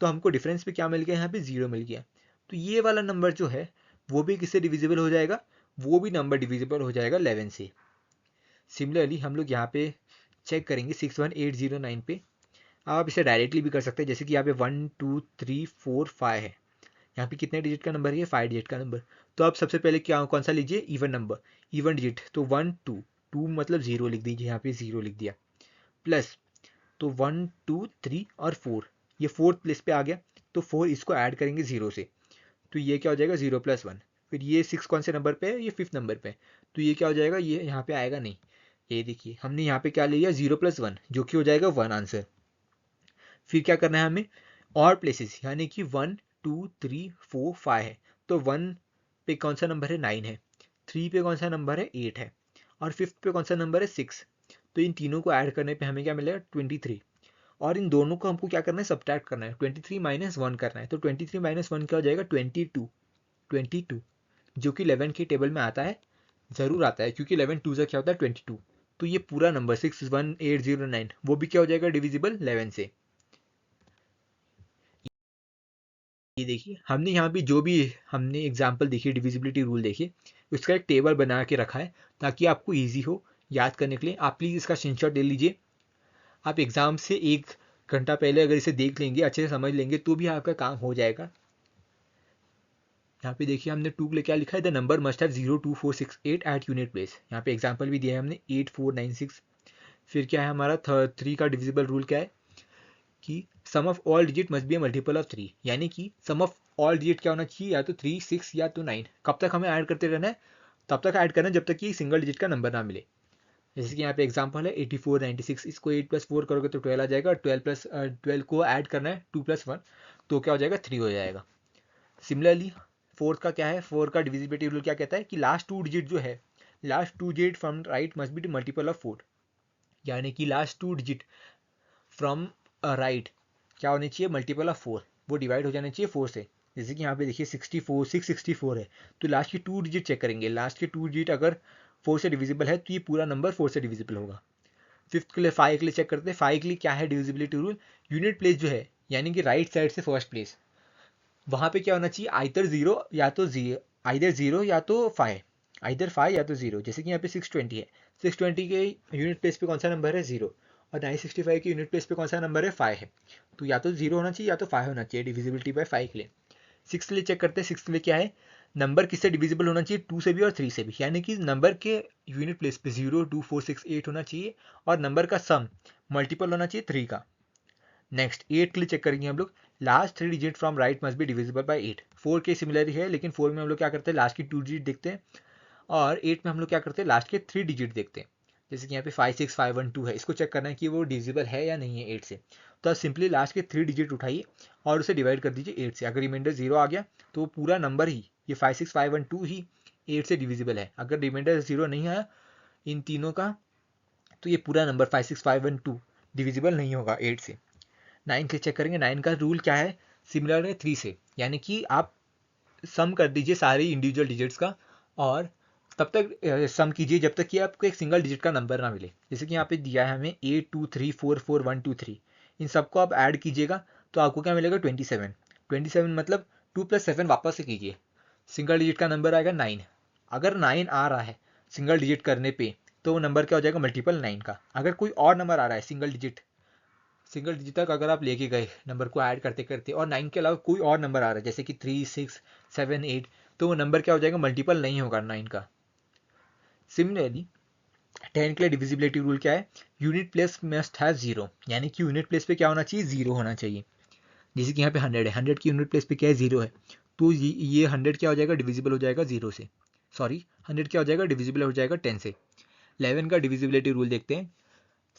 S1: तो हमको डिफरेंस पे क्या मिल गया, यहाँ पे 0 मिल गया। तो ये वाला नंबर जो है वो भी किससे डिविजिबल हो जाएगा, वो भी नंबर डिविजिबल हो जाएगा 11 से। सिमिलरली हम लोग यहाँ पे चेक करेंगे 61809 पे, आप इसे डायरेक्टली भी कर सकते हैं। जैसे कि यहाँ पे 1, 2, 3, 4, 5 है, यहाँ पे कितने डिजिट का नंबर है, 5 डिजिट का नंबर। तो आप सबसे पहले क्या कौन सा लीजिए, इवन नंबर, इवन डिजिट, तो 1, 2, 2 मतलब 0 लिख दीजिए, यहाँ पे 0 लिख दिया, प्लस, तो 1, 2, 3 और 4, ये फोर्थ प्लेस पे आ गया, तो 4 इसको ऐड करेंगे 0 से, तो ये क्या हो जाएगा, 0 + 1, फिर ये 6 कौन से नंबर पे है, ये 5th नंबर पे है, तो ये क्या हो जाएगा, ये यहाँ पे आएगा नहीं। ये देखिए हमने यहाँ पे क्या ले लिया 0+1 जो कि हो जाएगा 1 आंसर। फिर क्या करना है हमें, और प्लेसेस यानी कि 1 2 3 4 5 है, तो 1 पे कौन सा नंबर है 9 है, 3 पे कौन सा नंबर है 8 है, और 5th पे कौन सा नंबर है 6। तो इन तीनों को ऐड करने पे हमें क्या मिलेगा 23, और इन दोनों को हमको क्या करना है सब्ट्रैक्ट करना है, 23 - 1 करना है। तो 23 - 1 क्या हो जाएगा 22 जो कि 11 के टेबल में आता है, ज़रूर आता है क्योंकि 11 टू क्या होता है 22। तो ये पूरा नंबर 61809 वो भी क्या हो जाएगा डिविजिबल 11 से। ये देखिए हमने यहाँ पे जो भी हमने एग्जाम्पल देखी डिविजिबिलिटी रूल देखिए, उसका एक टेबल बना के रखा है ताकि आपको ईजी हो याद करने के लिए। आप प्लीज़ इसका स्क्रीनशॉट ले लीजिए। आप एग्ज़ाम से 1 घंटा पहले अगर इसे देख लेंगे, अच्छे से समझ लेंगे, तो भी आपका काम हो जाएगा। यहाँ पे देखिए हमने 2 के लिए क्या लिखा है, the number must have 0 2 4 6 8 at unit place. यहाँ पे एग्जाम्पल भी दिया है हमने 8 4 9 6। फिर क्या है हमारा 3 का डिविजिबल रूल क्या है कि sum of all digit must be a multiple of 3, यानी कि सम ऑफ ऑल डिजिट क्या होना चाहिए, या तो 3 6 या तो 9। कब तक हमें ऐड करते रहना है, तब तक ऐड करना है जब तक कि सिंगल डिजिट का नंबर ना मिले। जैसे कि यहाँ पे एग्जांपल है 84 96, इसको 8 + 4 करोगे तो 12 आ जाएगा, 12 को ऐड करना है 2 + 1 तो क्या हो जाएगा 3 हो जाएगा। सिमिलरली फोर्थ का क्या है, फोर्थ का डिविजिबिलिटी रूल क्या कहता है कि लास्ट 2 डिजिट जो है, last 2 digit from right must be multiple of 4, यानी कि लास्ट 2 डिजिट फ्रॉम राइट क्या होने चाहिए मल्टीपल ऑफ 4, वो डिवाइड हो जाने चाहिए 4 से। जैसे कि यहाँ पे देखिए 64 664 है, तो लास्ट की 2 डिजिट चेक करेंगे, लास्ट के 2 डिजिट अगर 4 से डिविजिबल है तो ये पूरा नंबर 4 से डिविजिबल होगा। फिफ्थ के लिए 5 के लिए चेक करते हैं, 5 के लिए क्या है डिविजिबिलिटी रूल, यूनिट प्लेस जो है यानी कि राइट साइड से फर्स्ट प्लेस, वहाँ पे क्या होना चाहिए आइदर 0 या तो 0, आइदर 0 या तो 5, आइदर 5 या तो 0। जैसे कि यहाँ पे 620 है, 620 के यूनिट प्लेस पे कौन सा नंबर है 0, और 965 के यूनिट प्लेस पे कौन सा नंबर है 5 है, तो या तो 0 होना चाहिए या तो 5 होना चाहिए डिविजिबिलिटी बाय 5 के लिए। 6 के लिए चेक करते हैं, 6 के लिए क्या है, नंबर किससे डिविजिबल होना चाहिए 2 से भी और 3 से भी, यानी कि नंबर के यूनिट प्लेस पे 0 2 4 6 8 होना चाहिए, और नंबर का सम मल्टीपल होना चाहिए 3 का। नेक्स्ट 8 के लिए चेक करेंगे हम लोग, last 3 digit from right must be divisible by 8। 4 के सिमिलर ही है, लेकिन 4 में हम लोग क्या करते हैं लास्ट की 2 डिजिट देखते हैं, और 8 में हम लोग क्या करते हैं लास्ट के 3 डिजिट देखते हैं। जैसे कि यहाँ पे 5 6 5 1 2 है, इसको चेक करना है कि वो डिविजिबल है या नहीं है 8 से, तो आप सिंपली लास्ट के 3 डिजिट उठाइए और उसे डिवाइड कर दीजिए 8 से। अगर रिमाइंडर 0 आ गया तो पूरा नंबर ही ये 5 6 5 1 2 ही 8 से डिविजिबल है। अगर रिमाइंडर 0 नहीं आया इन तीनों का, तो ये पूरा नंबर 5 6 5 1 2 डिविजिबल नहीं होगा 8 से। 9 के चेक करेंगे, 9 का रूल क्या है, सिमिलर है 3 से, यानी कि आप सम कर दीजिए सारे इंडिविजुअल डिजिट्स का, और तब तक सम कीजिए जब तक कि आपको एक सिंगल डिजिट का नंबर ना मिले। जैसे कि यहाँ पे दिया है हमें 8 2 3 4 4 1 2 3, इन सबको आप ऐड कीजिएगा तो आपको क्या मिलेगा 27। 27 मतलब 2 + 7 वापस से कीजिए, सिंगल डिजिट का नंबर आएगा 9। अगर 9 आ रहा है सिंगल डिजिट करने पे, तो वो नंबर क्या हो जाएगा मल्टीपल 9 का। अगर कोई और नंबर आ रहा है सिंगल डिजिट तक अगर आप लेके गए नंबर को ऐड करते करते, और 9 के अलावा कोई और नंबर आ रहा है जैसे कि 3 6 7 8, तो वो नंबर क्या हो जाएगा मल्टीपल नहीं होगा 9 का। सिमिलरली 10 के लिए डिविजिबिलिटी रूल क्या है, यूनिट प्लेस मस्ट हैव 0, यानी कि यूनिट प्लेस पे क्या होना चाहिए 0 होना चाहिए। जैसे कि यहाँ पे 100 है, 100 की यूनिट प्लेस पे क्या है 0 है, तो ये 100 क्या हो जाएगा डिविजिबल हो जाएगा 0 से, सॉरी 100 क्या हो जाएगा डिविजिबल हो जाएगा 10 से। 11 का डिविजिबिलिटी रूल देखते हैं,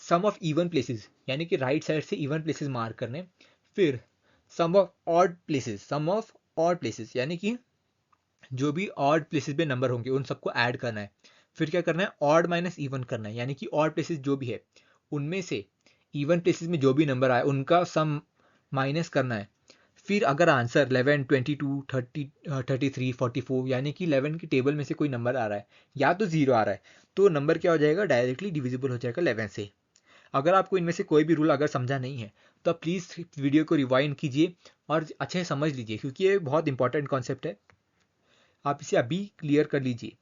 S1: सम ऑफ इवन प्लेसेस, यानी कि राइट साइड से इवन प्लेसेस मार्क करने। फिर सम ऑफ ऑड प्लेसेस, यानी कि जो भी ऑड प्लेसेस पे नंबर होंगे उन सबको ऐड करना है। फिर क्या करना है ऑड माइनस इवन करना है, यानी कि ऑड प्लेसेस जो भी है उनमें से इवन प्लेसेस में जो भी नंबर आए उनका सम माइनस करना है। फिर अगर आंसर 11 22 30 33 44, यानी कि 11 की टेबल में से कोई नंबर आ रहा है या तो 0 आ रहा है, तो नंबर क्या हो जाएगा डायरेक्टली डिविजिबल हो जाएगा 11 से। अगर आपको इनमें से कोई भी रूल अगर समझा नहीं है तो आप प्लीज़ वीडियो को रिवाइंड कीजिए और अच्छे से समझ लीजिए, क्योंकि ये बहुत इंपॉर्टेंट कॉन्सेप्ट है। आप इसे अभी क्लियर कर लीजिए।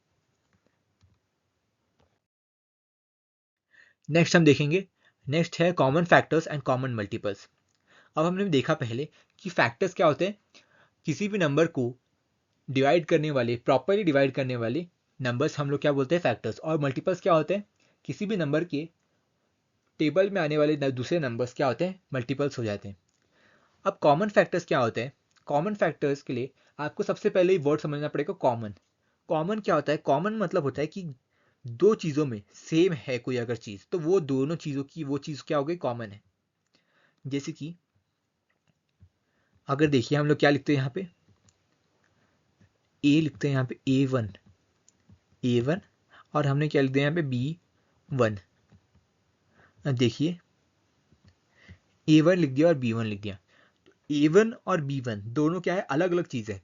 S1: नेक्स्ट हम देखेंगे, नेक्स्ट है common factors and common multiples. अब हमने देखा पहले कि फैक्टर्स क्या होते हैं, किसी भी नंबर को डिवाइड करने वाले, प्रॉपरली डिवाइड करने वाले नंबर्स हम लोग क्या बोलते हैं फैक्टर्स, और मल्टीपल्स क्या होते हैं किसी भी नंबर के टेबल में आने वाले दूसरे नंबर्स क्या होते हैं मल्टीपल्स हो जाते हैं। अब कॉमन फैक्टर्स क्या होते हैं, कॉमन फैक्टर्स के लिए आपको सबसे पहले ही वर्ड समझना पड़ेगा कॉमन। कॉमन क्या होता है? कॉमन मतलब होता है कि दो चीज़ों में सेम है कोई अगर चीज़, तो वो दोनों चीज़ों की वो चीज़ क्या हो गई? कॉमन है। जैसे कि अगर देखिए हम लोग क्या लिखते हैं यहाँ पे, ए लिखते हैं यहाँ पे A1 और हमने क्या लिख दिया यहाँ पे B1। देखिए A1 लिख दिया और B1 लिख दिया। A1 और B1 दोनों क्या है? अलग अलग चीज़ है,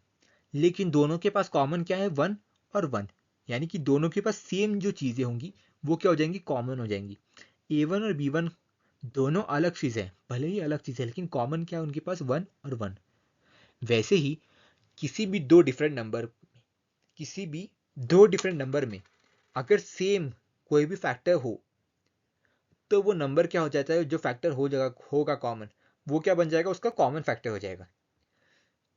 S1: लेकिन दोनों के पास कॉमन क्या है? 1 और 1, यानी कि दोनों के पास सेम जो चीज़ें होंगी वो क्या हो जाएंगी? कॉमन हो जाएंगी। A1 और B1 दोनों अलग चीज़ है, भले ही अलग चीज़ है, लेकिन कॉमन क्या है उनके पास? 1 और 1। वैसे ही किसी भी दो डिफरेंट नंबर में अगर सेम कोई भी फैक्टर हो, तो वो नंबर क्या हो जाता है? जो फैक्टर होगा कॉमन, वो क्या बन जाएगा? उसका कॉमन फैक्टर हो जाएगा।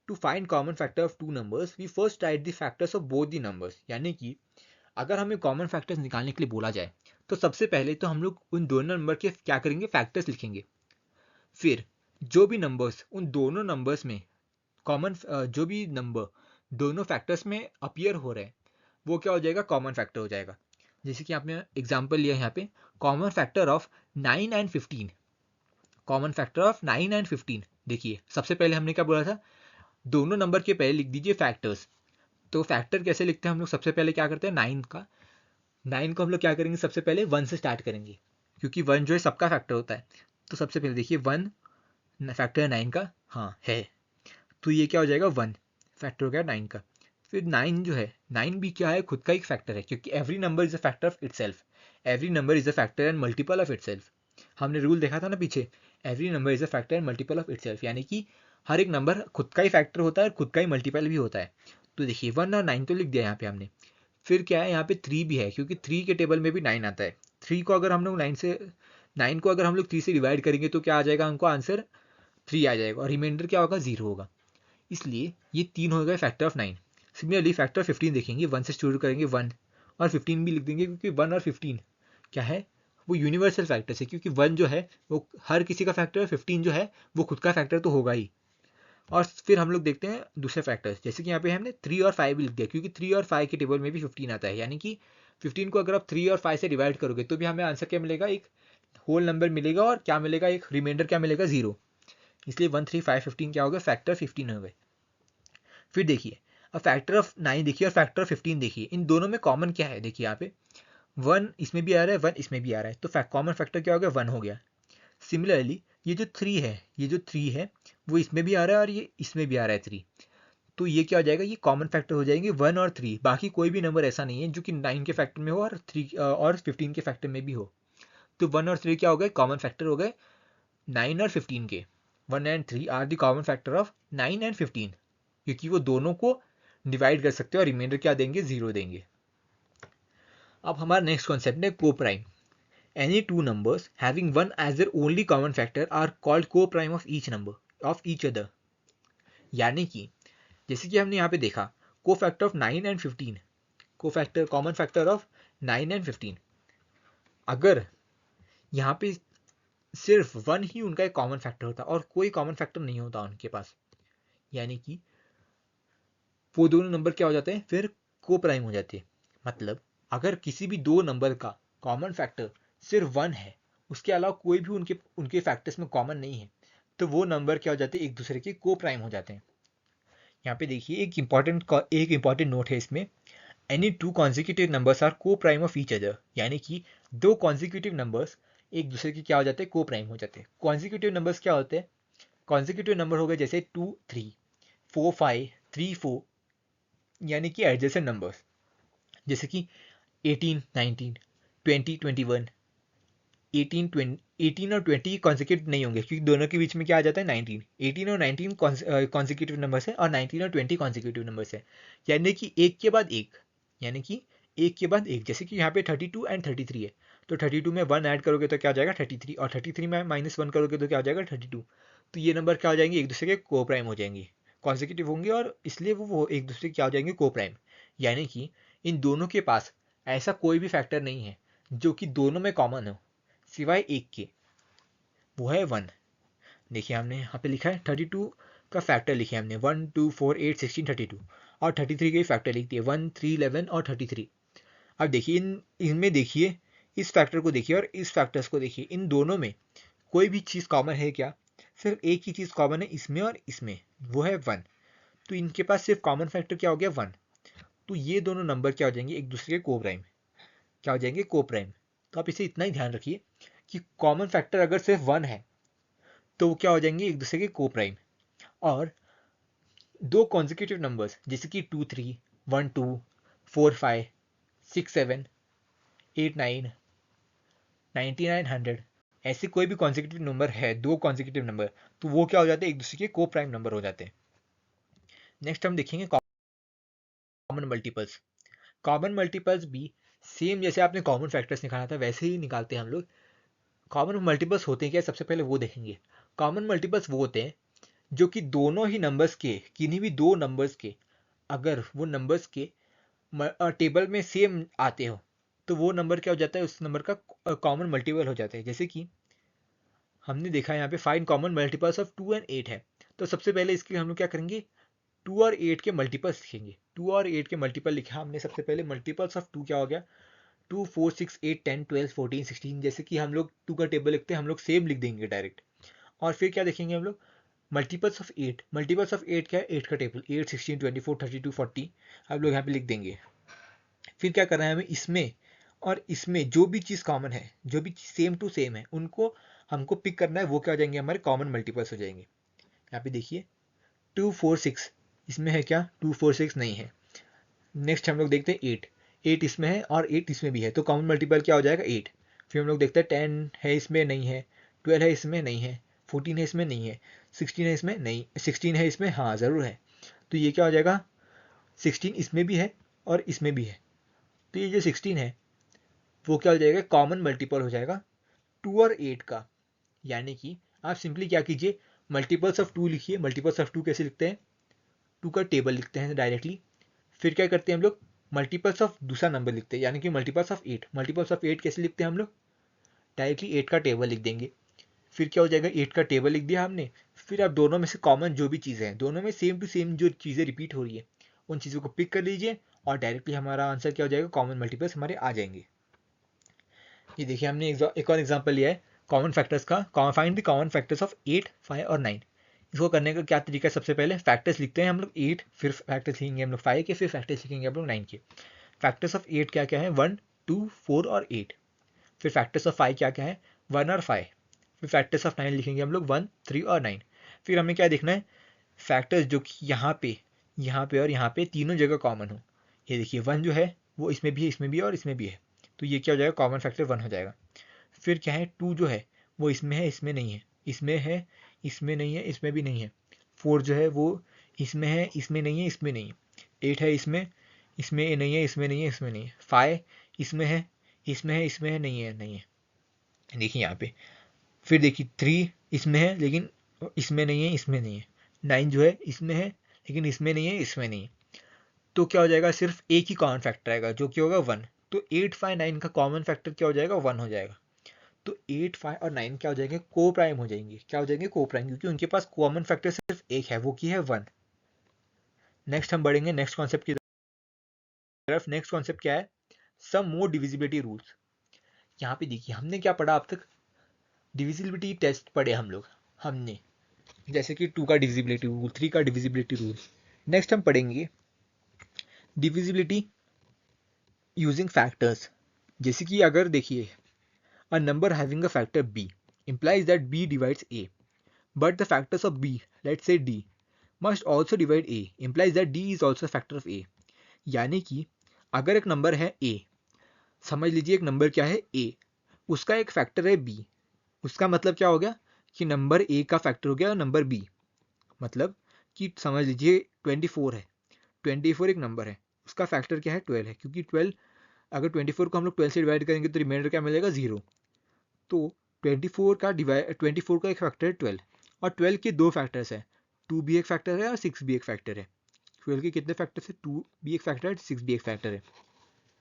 S1: To find common factor of two numbers we first write the factors of both the numbers. यानी कि अगर हमें कॉमन फैक्टर्स निकालने के लिए बोला जाए, तो सबसे पहले तो हम लोग उन दोनों नंबर के क्या करेंगे? फैक्टर्स लिखेंगे। फिर जो भी नंबर्स उन दोनों नंबर्स में कॉमन, जो भी नंबर दोनों फैक्टर्स में अपीयर हो रहे हैं, वो क्या हो जाएगा? कॉमन फैक्टर हो जाएगा। जैसे कि आपने एग्जांपल लिया यहाँ पे, common factor of 9 and 15। Common factor of 9 and 15, देखिए सबसे पहले हमने क्या बोला था? दोनों नंबर के पहले लिख दीजिए फैक्टर्स। तो फैक्टर कैसे लिखते हैं हम लोग? सबसे पहले क्या करते हैं? 9 को हम लोग क्या करेंगे? सबसे पहले 1 से स्टार्ट करेंगे, क्योंकि 1 जो है सबका फैक्टर होता है। तो सबसे पहले देखिए 1 फैक्टर है 9 का, हाँ है, तो ये क्या हो जाएगा? 1 फैक्टर हो गया 9 का। फिर 9 जो है, 9 भी क्या है? खुद का एक फैक्टर है, क्योंकि every number is a factor of itself. Every number is a factor and multiple of itself. हमने रूल देखा था ना पीछे, every number is a factor and multiple of itself, यानी कि हर एक नंबर खुद का ही फैक्टर होता है और खुद का ही मल्टीपल भी होता है। तो देखिए 1 और 9 तो लिख दिया यहाँ पे हमने। फिर क्या है? यहाँ पे 3 भी है, क्योंकि 3 के टेबल में भी 9 आता है। 3 को अगर हम लोग 9 को अगर हम लोग 3 से डिवाइड करेंगे तो क्या आ जाएगा? हमको आंसर 3 आ जाएगा, और रिमाइंडर क्या होगा? 0 होगा। इसलिए ये 3 हो गए फैक्टर ऑफ 9। सिमिलरली फैक्टर 15 देखेंगे, 1 से शुरू करेंगे 1 और 15 भी लिख देंगे, क्योंकि 1 और 15 क्या है? वो यूनिवर्सल फैक्टर्स है, क्योंकि 1 जो है वो हर किसी का फैक्टर है, 15 जो है वो खुद का फैक्टर तो होगा ही। और फिर हम लोग देखते हैं दूसरे फैक्टर्स, जैसे कि यहाँ पे हमने 3 और 5 भी लिख दिया, क्योंकि 3 और 5 के टेबल में भी 15 आता है, यानी कि 15 को अगर आप 3 और 5 से डिवाइड करोगे तो भी हमें आंसर क्या मिलेगा? एक होल नंबर मिलेगा, और क्या मिलेगा? एक रिमाइंडर क्या मिलेगा? 0। इसलिए 1 3 5 15 क्या हो गया? फैक्टर 15 हो गए। फिर देखिए अब फैक्टर ऑफ 9 देखिए और फैक्टर ऑफ 15 देखिए, इन दोनों में कॉमन क्या है? देखिए यहाँ पे 1 इसमें भी आ रहा है, 1 इसमें भी आ रहा है, तो कॉमन फैक्टर क्या हो गया? 1 हो गया। सिमिलरली ये जो 3 है वो इसमें भी आ रहा है और ये इसमें भी आ रहा है 3, तो ये क्या हो जाएगा? ये कॉमन फैक्टर हो जाएंगे 1 और 3। बाकी कोई भी नंबर ऐसा नहीं है जो कि 9 के फैक्टर में हो और 3 और 15 के फैक्टर में भी हो। तो 1 और 3 क्या हो गए? कॉमन फैक्टर हो गए 9 और 15 के। 1 and 3 are the common factor of 9 and 15, क्योंकि वो दोनों को डिवाइड कर सकते हैं और रिमाइंडर क्या देंगे? 0 देंगे। अब हमारा नेक्स्ट कॉन्सेप्ट है coprime. Any two numbers having 1 as their only common factor are called coprime of each number of each other. यानी कि जैसे कि हमने यहाँ पे देखा को फैक्टर ऑफ 9 एंड 15, को factor common factor of 9 and 15, अगर यहाँ पे सिर्फ 1 ही उनका एक कॉमन फैक्टर होता और कोई कॉमन फैक्टर नहीं होता उनके पास, यानी कि वो दोनों नंबर क्या हो जाते हैं? फिर को प्राइम हो जाते हैं। मतलब अगर किसी भी दो नंबर का कॉमन फैक्टर सिर्फ 1 है, उसके अलावा कोई भी उनके उनके फैक्टर्स में कॉमन नहीं है, तो वो नंबर क्या हो जाते हैं? एक दूसरे के को प्राइम हो जाते हैं। यहाँ पे देखिए एक इंपॉर्टेंट नोट है इसमें, any two consecutive numbers are coprime of each other. यानी कि दो कॉन्जिक्यूटिव नंबर्स एक दूसरे के क्या हो जाते हैं? को प्राइम हो जाते हैं। कॉन्जिक्यूटिव नंबर्स क्या होते हैं? कॉन्जिक्यूटिव नंबर हो गए जैसे 2 3 4 5 3 4, यानी कि एडजेसेंट नंबर्स, जैसे कि 18 19 20 21। 18 और 20 कॉन्जिक्यूटिव नहीं होंगे, क्योंकि दोनों के बीच में क्या आ जाता है? 19। 18 और 19 कॉन्जिक्यूटिव नंबर्स है और 19 और 20 कॉन्जिक्यूटिव नंबर्स है, यानी कि एक के बाद एक, यानी कि एक के बाद एक। जैसे कि यहाँ पे 32 एंड 33 है, तो 32 में 1 ऐड करोगे तो क्या हो जाएगा? 33, और 33 में -1 करोगे तो क्या हो जाएगा? 32। तो ये नंबर क्या हो जाएंगे? एक दूसरे के को प्राइम हो जाएंगे, कॉन्जिक्यूटिव होंगे, और इसलिए वो एक दूसरे के क्या हो जाएंगे? को प्राइम। यानी कि इन दोनों के पास ऐसा कोई भी फैक्टर नहीं है जो कि दोनों में कॉमन हो सिवाय एक के, वो है 1। देखिए हमने यहाँ पे लिखा है 32 का फैक्टर लिखे हमने 1 2 4 8 16 32 और 33 के फैक्टर लिख दिए 1 3 11 और 33। अब देखिए इनमें देखिए इस फैक्टर को देखिए और इस फैक्टर्स को देखिए, इन दोनों में कोई भी चीज़ कॉमन है क्या? सिर्फ एक ही चीज़ कॉमन है इसमें और इसमें, वो है 1। तो इनके पास सिर्फ कॉमन फैक्टर क्या हो गया 1। तो ये दोनों नंबर क्या हो जाएंगे एक दूसरे के को प्राइम, क्या हो जाएंगे को प्राइम। तो आप इसे इतना ही ध्यान रखिए कि कॉमन फैक्टर अगर सिर्फ 1 है तो वो क्या हो जाएंगे एक दूसरे के को प्राइम। और दो कॉन्जिक्यूटिव नंबर्स जैसे कि 2 3 1 2 4 5 6 7 8 9 99 100, ऐसे कोई भी कॉन्जिक्यूटिव नंबर है, दो कॉन्जिक्यूटिव नंबर, तो वो क्या हो जाते हैं एक दूसरे के को प्राइम नंबर हो जाते हैं। नेक्स्ट हम देखेंगे कॉमन मल्टीपल्स। कॉमन मल्टीपल्स भी सेम जैसे आपने कॉमन फैक्टर्स निकाला था वैसे ही निकालते हैं हम लोग। कॉमन मल्टीपल्स होते हैं क्या, सबसे पहले वो देखेंगे। कॉमन मल्टीपल्स वो होते हैं जो कि दोनों ही नंबर्स के, किन्हीं भी दो नंबर्स के अगर वो नंबर्स के टेबल में सेम आते हो तो वो नंबर क्या हो जाता है, उस नंबर का कॉमन मल्टीपल हो जाता है। जैसे कि हमने देखा यहाँ पे find common multiples of 2 and 8 है, तो सबसे पहले इसके लिए हम लोग क्या करेंगे 2 और 8 के मल्टीपल्स लिखेंगे। 2 और 8 के मल्टीपल लिखा हमने, सबसे पहले मल्टीपल्स ऑफ 2 क्या हो गया 2 4 6 8 10 12 14 16, जैसे कि हम लोग 2 का टेबल लिखते हैं हम लोग सेम लिख देंगे डायरेक्ट। और फिर क्या देखेंगे हम लोग मल्टीपल्स ऑफ 8। मल्टीपल्स ऑफ 8 क्या है 8 का टेबल 8 16 24 32 40 हम लोग यहाँ पे लिख देंगे। फिर क्या करना है हमें इसमें और इसमें जो भी चीज़ कॉमन है, जो भी सेम टू सेम है, उनको हमको पिक करना है, वो क्या हो जाएंगे हमारे कॉमन मल्टीपल्स हो जाएंगे। यहाँ पे देखिए 2 4 6 इसमें है क्या 2 4 6 नहीं है। नेक्स्ट हम लोग देखते हैं 8 8 इसमें है और 8 इसमें भी है, तो कॉमन मल्टीपल क्या हो जाएगा 8। फिर हम लोग देखते हैं 10 है इसमें नहीं है, 12 है इसमें नहीं है, 14 है इसमें नहीं है, 16 है इसमें नहीं, 16 है इसमें हाँ ज़रूर है, तो ये क्या हो जाएगा 16 इसमें भी है और इसमें भी है। तो ये जो 16 है वो क्या हो जाएगा कॉमन मल्टीपल हो जाएगा 2 और 8 का। यानी कि आप सिंपली क्या कीजिए मल्टीपल्स ऑफ 2 लिखिए। मल्टीपल्स ऑफ 2 कैसे लिखते हैं 2 का टेबल लिखते हैं डायरेक्टली। फिर क्या करते हैं हम लोग मल्टीपल्स ऑफ दूसरा नंबर लिखते हैं, यानी कि मल्टीपल्स ऑफ 8। मल्टीपल्स ऑफ 8 कैसे लिखते हैं हम लोग डायरेक्टली 8 का टेबल लिख देंगे। फिर क्या हो जाएगा 8 का टेबल लिख दिया हमने। फिर आप दोनों में से कॉमन जो भी चीज़ें हैं, दोनों में सेम टू सेम जो चीज़ें रिपीट हो रही है उन चीज़ों को पिक कर लीजिए और डायरेक्टली हमारा आंसर क्या हो जाएगा कॉमन मल्टीपल्स हमारे आ जाएंगे। ये देखिए हमने एक और एग्जांपल लिया है कॉमन फैक्टर्स का। Find the common factors of 8 5 और 9। इसको करने का क्या तरीका है, सबसे पहले फैक्टर्स लिखते हैं हम लोग 8, फिर फैक्टर्स लिखेंगे हम लोग 5 के, फिर फैक्टर्स लिखेंगे हम लोग 9 के। फैक्टर्स ऑफ 8 क्या क्या है 1 2 4 और 8। फिर फैक्टर्स ऑफ 5 क्या क्या है 1 और 5। फिर फैक्टर्स ऑफ 9 लिखेंगे हम लोग 1 3 और 9। फिर हमें क्या देखना है फैक्टर्स जो कि यहाँ पे और यहाँ पे तीनों जगह कॉमन हो। ये देखिए 1 जो है वो इसमें भी है, इसमें भी है और इसमें भी है, तो ये क्या हो जाएगा कॉमन फैक्टर 1 हो जाएगा। फिर क्या है 2 जो है वो इसमें है, इसमें नहीं है, इसमें है, इसमें नहीं है, इसमें भी नहीं है। 4 जो है वो इसमें है, इसमें नहीं है, इसमें नहीं है। 8 है इसमें, इसमें नहीं है, इसमें नहीं है, इसमें नहीं है। 5 इसमें है, इसमें है, इसमें है, नहीं है, नहीं है, देखिए यहाँ पे। फिर देखिए 3 इसमें है लेकिन इसमें नहीं है, इसमें नहीं है। 9 जो है इसमें है लेकिन इसमें नहीं है, इसमें नहीं है। तो क्या हो जाएगा सिर्फ एक ही कॉमन फैक्टर आएगा जो कि होगा 1। तो 8 5 9 का कॉमन फैक्टर क्या हो जाएगा 1 हो जाएगा। तो 8 5 और 9 क्या हो जाएंगे को प्राइम हो जाएंगे। क्या हो जाएंगे को प्राइम, क्योंकि उनके पास कॉमन फैक्टर सिर्फ एक है, वो की है 1। नेक्स्ट हम बढ़ेंगे नेक्स्ट कॉन्सेप्ट की तरफ। नेक्स्ट कॉन्सेप्ट क्या है सम मोर डिविजिबिलिटी रूल्स। यहाँ पे देखिए हमने क्या पढ़ा अब तक डिविजिबिलिटी टेस्ट पढ़े हम लोग, हमने जैसे कि 2 का डिविजिबिलिटी रूल, 3 का डिविजिबिलिटी रूल। नेक्स्ट हम पढ़ेंगे डिविजिबिलिटी यूजिंग फैक्टर्स। जैसे कि अगर देखिए a number having a factor b implies that b divides a, but the factors of b, let's say d, must also divide a, implies that d is also a factor of a। यानी कि अगर एक number है a, समझ लीजिए एक number क्या है a, उसका एक फैक्टर है b, उसका मतलब क्या हो गया कि नंबर a का फैक्टर हो गया नंबर b। मतलब कि समझ लीजिए 24 है, 24 एक नंबर है, उसका फैक्टर क्या है 12 है, क्योंकि 12 अगर 24 को हम लोग 12 से डिवाइड करेंगे तो रिमाइंडर क्या मिलेगा 0। तो 24 का एक फैक्टर है 12 और 12 के दो फैक्टर्स हैं, 2 भी एक फैक्टर है और 6 भी एक फैक्टर है। 12 के कितने फैक्टर्स है 2 भी एक फैक्टर है 6 भी एक फैक्टर है।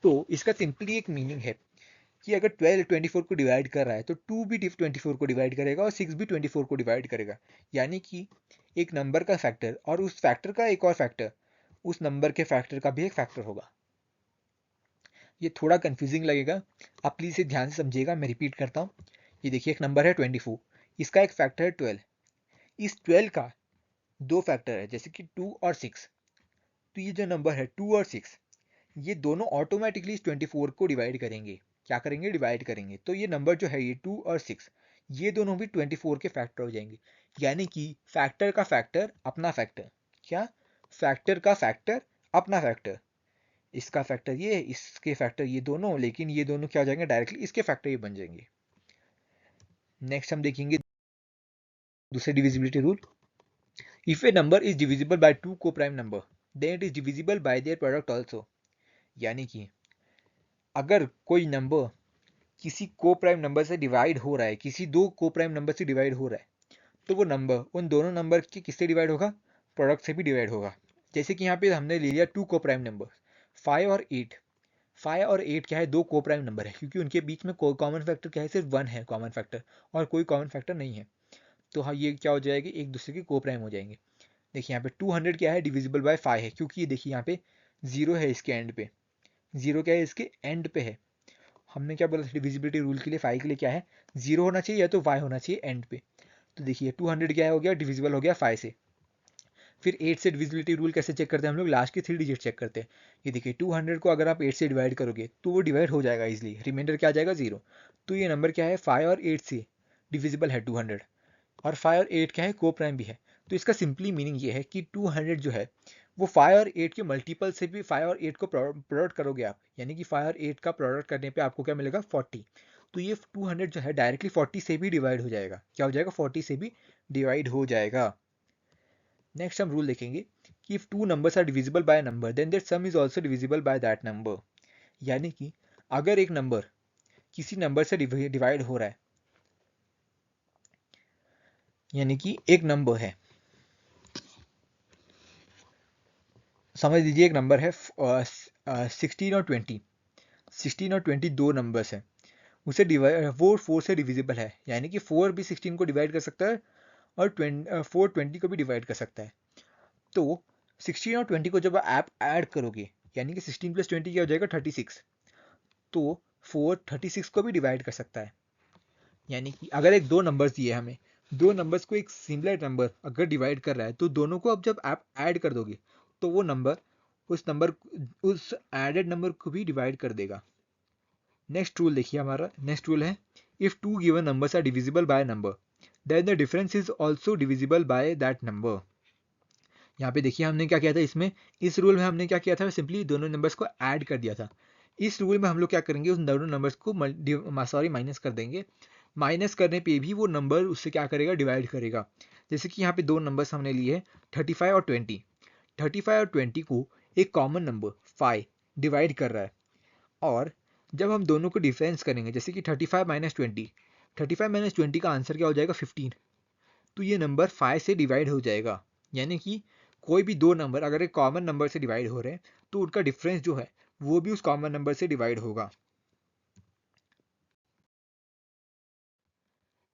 S1: तो इसका सिंपली एक मीनिंग है कि अगर 12 24 को डिवाइड कर रहा है तो 2 भी 24 को डिवाइड करेगा और 6 भी 24 को डिवाइड करेगा। यानी कि एक नंबर का फैक्टर और उस फैक्टर का एक और फैक्टर उस नंबर के फैक्टर का भी एक फैक्टर होगा। ये थोड़ा कंफ्यूजिंग लगेगा, आप प्लीज़ इसे ध्यान से समझिएगा। मैं रिपीट करता हूँ। ये देखिए एक नंबर है 24, इसका एक फैक्टर है 12, इस 12 का दो फैक्टर है जैसे कि 2 और 6। तो ये जो नंबर है 2 और 6 ये दोनों ऑटोमेटिकली इस 24 को डिवाइड करेंगे। क्या करेंगे? डिवाइड करेंगे। तो ये नंबर जो है ये 2 और 6 ये दोनों भी 24 के फैक्टर हो जाएंगे। यानी कि फैक्टर का फैक्टर अपना फैक्टर। क्या? फैक्टर का फैक्टर अपना फैक्टर। इसका फैक्टर ये, इसके फैक्टर ये दोनों, लेकिन ये दोनों क्या हो जाएंगे? डायरेक्टली इसके फैक्टर ये बन जाएंगे। नेक्स्ट हम देखेंगे दूसरे divisibility rule. If a number is divisible by two coprime number then it is divisible by their product also. यानी कि अगर कोई नंबर किसी को प्राइम नंबर से डिवाइड हो रहा है, किसी दो को प्राइम नंबर से डिवाइड हो रहा है, तो वो नंबर उन दोनों नंबर के किससे डिवाइड होगा? प्रोडक्ट से भी डिवाइड होगा। जैसे कि यहाँ पे हमने ले लिया टू को प्राइम नंबर 5 और 8। 5 और 8 क्या है? दो को प्राइम नंबर है, क्योंकि उनके बीच में कोई कॉमन फैक्टर क्या है? सिर्फ 1 है कॉमन फैक्टर, और कोई कॉमन फैक्टर नहीं है। तो हाँ, ये क्या हो जाएगी? एक दूसरे के को प्राइम हो जाएंगे। देखिए यहाँ पे 200 क्या है? डिविजिबल बाय 5 है, क्योंकि ये देखिए यहाँ पे 0 है इसके एंड पे। 0 क्या है? इसके एंड पे है। हमने क्या बोला डिविजिबिलिटी रूल के लिए? 5 के लिए क्या है? 0 होना चाहिए या तो y होना चाहिए एंड पे। तो देखिए 200 क्या हो गया? डिविजिबल हो गया 5 से। फिर 8 से डिविजिबिलिटी रूल कैसे चेक करते हैं हम लोग? लास्ट के 3 डिजिट चेक करते हैं। ये देखिए 200 को अगर आप 8 से डिवाइड करोगे तो वो डिवाइड हो जाएगा इजीली, रिमाइंडर क्या आ जाएगा? 0। तो ये नंबर क्या है? 5 और 8 से डिविजिबल है 200, और 5 और 8 क्या है? को प्राइम भी है। तो इसका सिंपली मीनिंग ये है कि 200 जो है वो 5 और 8 के मल्टीपल से भी 5 और 8 को प्रोडक्ट करोगे आप, यानी कि 5 और 8 का प्रोडक्ट करने पे आपको क्या मिलेगा? 40। तो ये 200 जो है डायरेक्टली 40 से भी डिवाइड हो जाएगा। क्या हो जाएगा? 40 से भी डिवाइड हो जाएगा। नेक्स्ट हम रूल देखेंगे कि if two numbers are divisible by number then their sum is also divisible by that number. यानी कि अगर एक नंबर किसी नंबर से डिवाइड हो रहा है, यानी कि एक नंबर है, समझ लीजिए एक नंबर है 16 और 20। 16 और 20 दो नंबर्स हैं, उसे डिवाइड वो 4 से डिविजिबल है, यानी कि 4 भी 16 को डिवाइड कर सकता है और 4 20 को भी डिवाइड कर सकता है। तो 16 और 20 को जब आप ऐड करोगे, यानी कि 16 प्लस 20 क्या हो जाएगा? 36। तो 4 36 को भी डिवाइड कर सकता है। यानी कि अगर एक दो नंबर्स दिए हमें, दो नंबर्स को एक सिमिलर नंबर अगर डिवाइड कर रहा है, तो दोनों को अब जब आप ऐड कर दोगे तो वो नंबर उस एडेड नंबर को भी डिवाइड कर देगा। नेक्स्ट रूल देखिए, हमारा नेक्स्ट रूल है if two given numbers are divisible by number then the difference is also divisible by that number. यहाँ पे देखिए हमने क्या किया था इसमें, इस रूल में हमने क्या किया था? सिंपली दोनों नंबर्स को ऐड कर दिया था। इस रूल में हम लोग क्या करेंगे? उन दोनों नंबर्स को माइनस कर देंगे। माइनस करने पे भी वो नंबर उससे क्या करेगा? डिवाइड करेगा। जैसे कि यहाँ पे दो नंबर्स हमने लिए हैं 35 और 20। 35 और 20 को एक कॉमन नंबर 5 डिवाइड कर रहा है, और जब हम दोनों को डिफरेंस करेंगे, जैसे कि 35 माइनस 20, 35 माइनस 20 का आंसर क्या हो जाएगा? 15। तो ये नंबर 5 से डिवाइड हो जाएगा। यानी कि कोई भी दो नंबर अगर एक कॉमन नंबर से डिवाइड हो रहे हैं तो उनका डिफरेंस जो है वो भी उस कॉमन नंबर से डिवाइड होगा।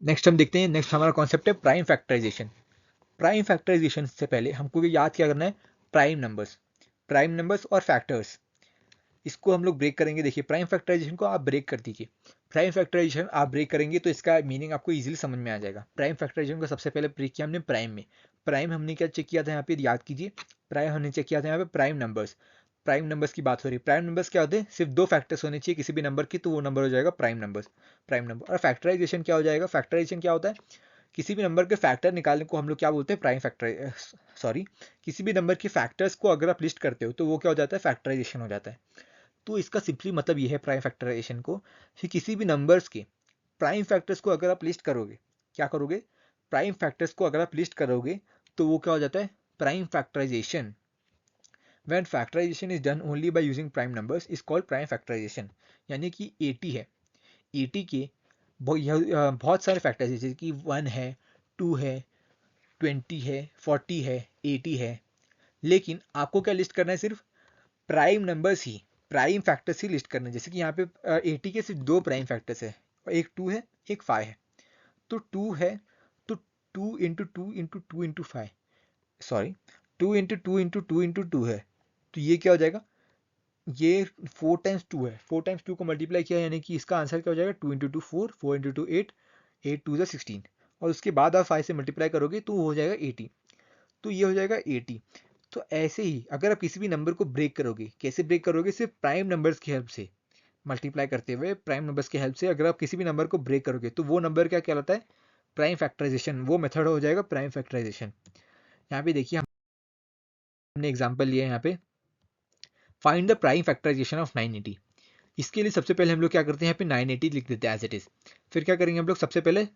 S1: नेक्स्ट हम देखते हैं, नेक्स्ट हमारा कॉन्सेप्ट है प्राइम फैक्टराइजेशन। प्राइम फैक्टराइजेशन से पहले हमको याद क्या करना है? प्राइम नंबर्स और फैक्टर्स, इसको हम लोग ब्रेक करेंगे। देखिए प्राइम फैक्टराइजेशन को आप ब्रेक कर दीजिए। प्राइम फैक्टराइजेशन आप ब्रेक करेंगे तो इसका मीनिंग आपको इजीली समझ में आ जाएगा। प्राइम फैक्टराइजेशन को सबसे पहले ब्रेक किया हमने प्राइम में। प्राइम हमने क्या चेक किया था यहाँ पे? याद कीजिए, प्राइम हमने चेक किया था यहाँ पे प्राइम नंबर्स। प्राइम नंबर्स की बात हो रही है। प्राइम नंबर्स क्या होते हैं? सिर्फ दो फैक्टर्स होने चाहिए किसी भी नंबर की, तो वो नंबर हो जाएगा प्राइम नंबर्स, प्राइम नंबर। और फैक्टराइजेशन क्या हो जाएगा? फैक्टराइजेशन क्या होता है? किसी भी नंबर के फैक्टर निकालने को हम लोग क्या बोलते हैं? प्राइम फैक्टर, सॉरी, किसी भी नंबर के फैक्टर्स को अगर आप लिस्ट करते हो तो वो क्या हो जाता है? फैक्टराइजेशन हो जाता है। तो इसका सिंपली मतलब ये है प्राइम फैक्टराइजेशन को, कि किसी भी नंबर्स के प्राइम फैक्टर्स को अगर आप लिस्ट करोगे, क्या करोगे? प्राइम फैक्टर्स को अगर आप लिस्ट करोगे तो वो क्या हो जाता है? Prime factorisation. When factorisation is done only by using prime numbers is called prime factorisation. यानी कि 80 है, 80 के बहुत सारे फैक्टर्स है, जैसे कि 1 है, 2 है, 20 है, 40 है, 80 है, लेकिन आपको क्या लिस्ट करना है? सिर्फ प्राइम नंबर्स ही, प्राइम फैक्टर से लिस्ट करना है। जैसे कि यहाँ पे 80 के सिर्फ 2 प्राइम फैक्टर्स है, एक 2 है एक 5 है। तो 2 है तो 2 into 2 into 2 into 5, sorry 2 into 2 into 2 into 2 है। तो ये क्या हो जाएगा, ये 4 टाइम्स 2 है, 4 टाइम्स 2 को मल्टीप्लाई किया यानी कि इसका आंसर क्या हो जाएगा 2 इंटू 2 4, 4 इंटू 2 8, 8 2 16, और उसके बाद आप 5 से मल्टीप्लाई करोगे तो हो जाएगा 80। तो ये हो जाएगा 80। तो ऐसे ही अगर आप किसी भी नंबर को ब्रेक करोगे, कैसे ब्रेक करोगे, सिर्फ प्राइम नंबर्स की हेल्प से, मल्टीप्लाई करते हुए प्राइम नंबर्स की हेल्प से अगर आप किसी भी नंबर को ब्रेक करोगे तो वो नंबर क्या कहलाता है, प्राइम फैक्टराइजेशन, वो मेथड हो जाएगा प्राइम फैक्टराइजेशन। यहाँ पे देखिए हमने एग्जांपल लिया है यहाँ पे, find the prime factorisation of 980। इसके लिए सबसे पहले हम लोग क्या करते हैं, यहाँ पे 980 लिख देते हैं एज इट इज। फिर क्या करेंगे हम लोग, सबसे पहले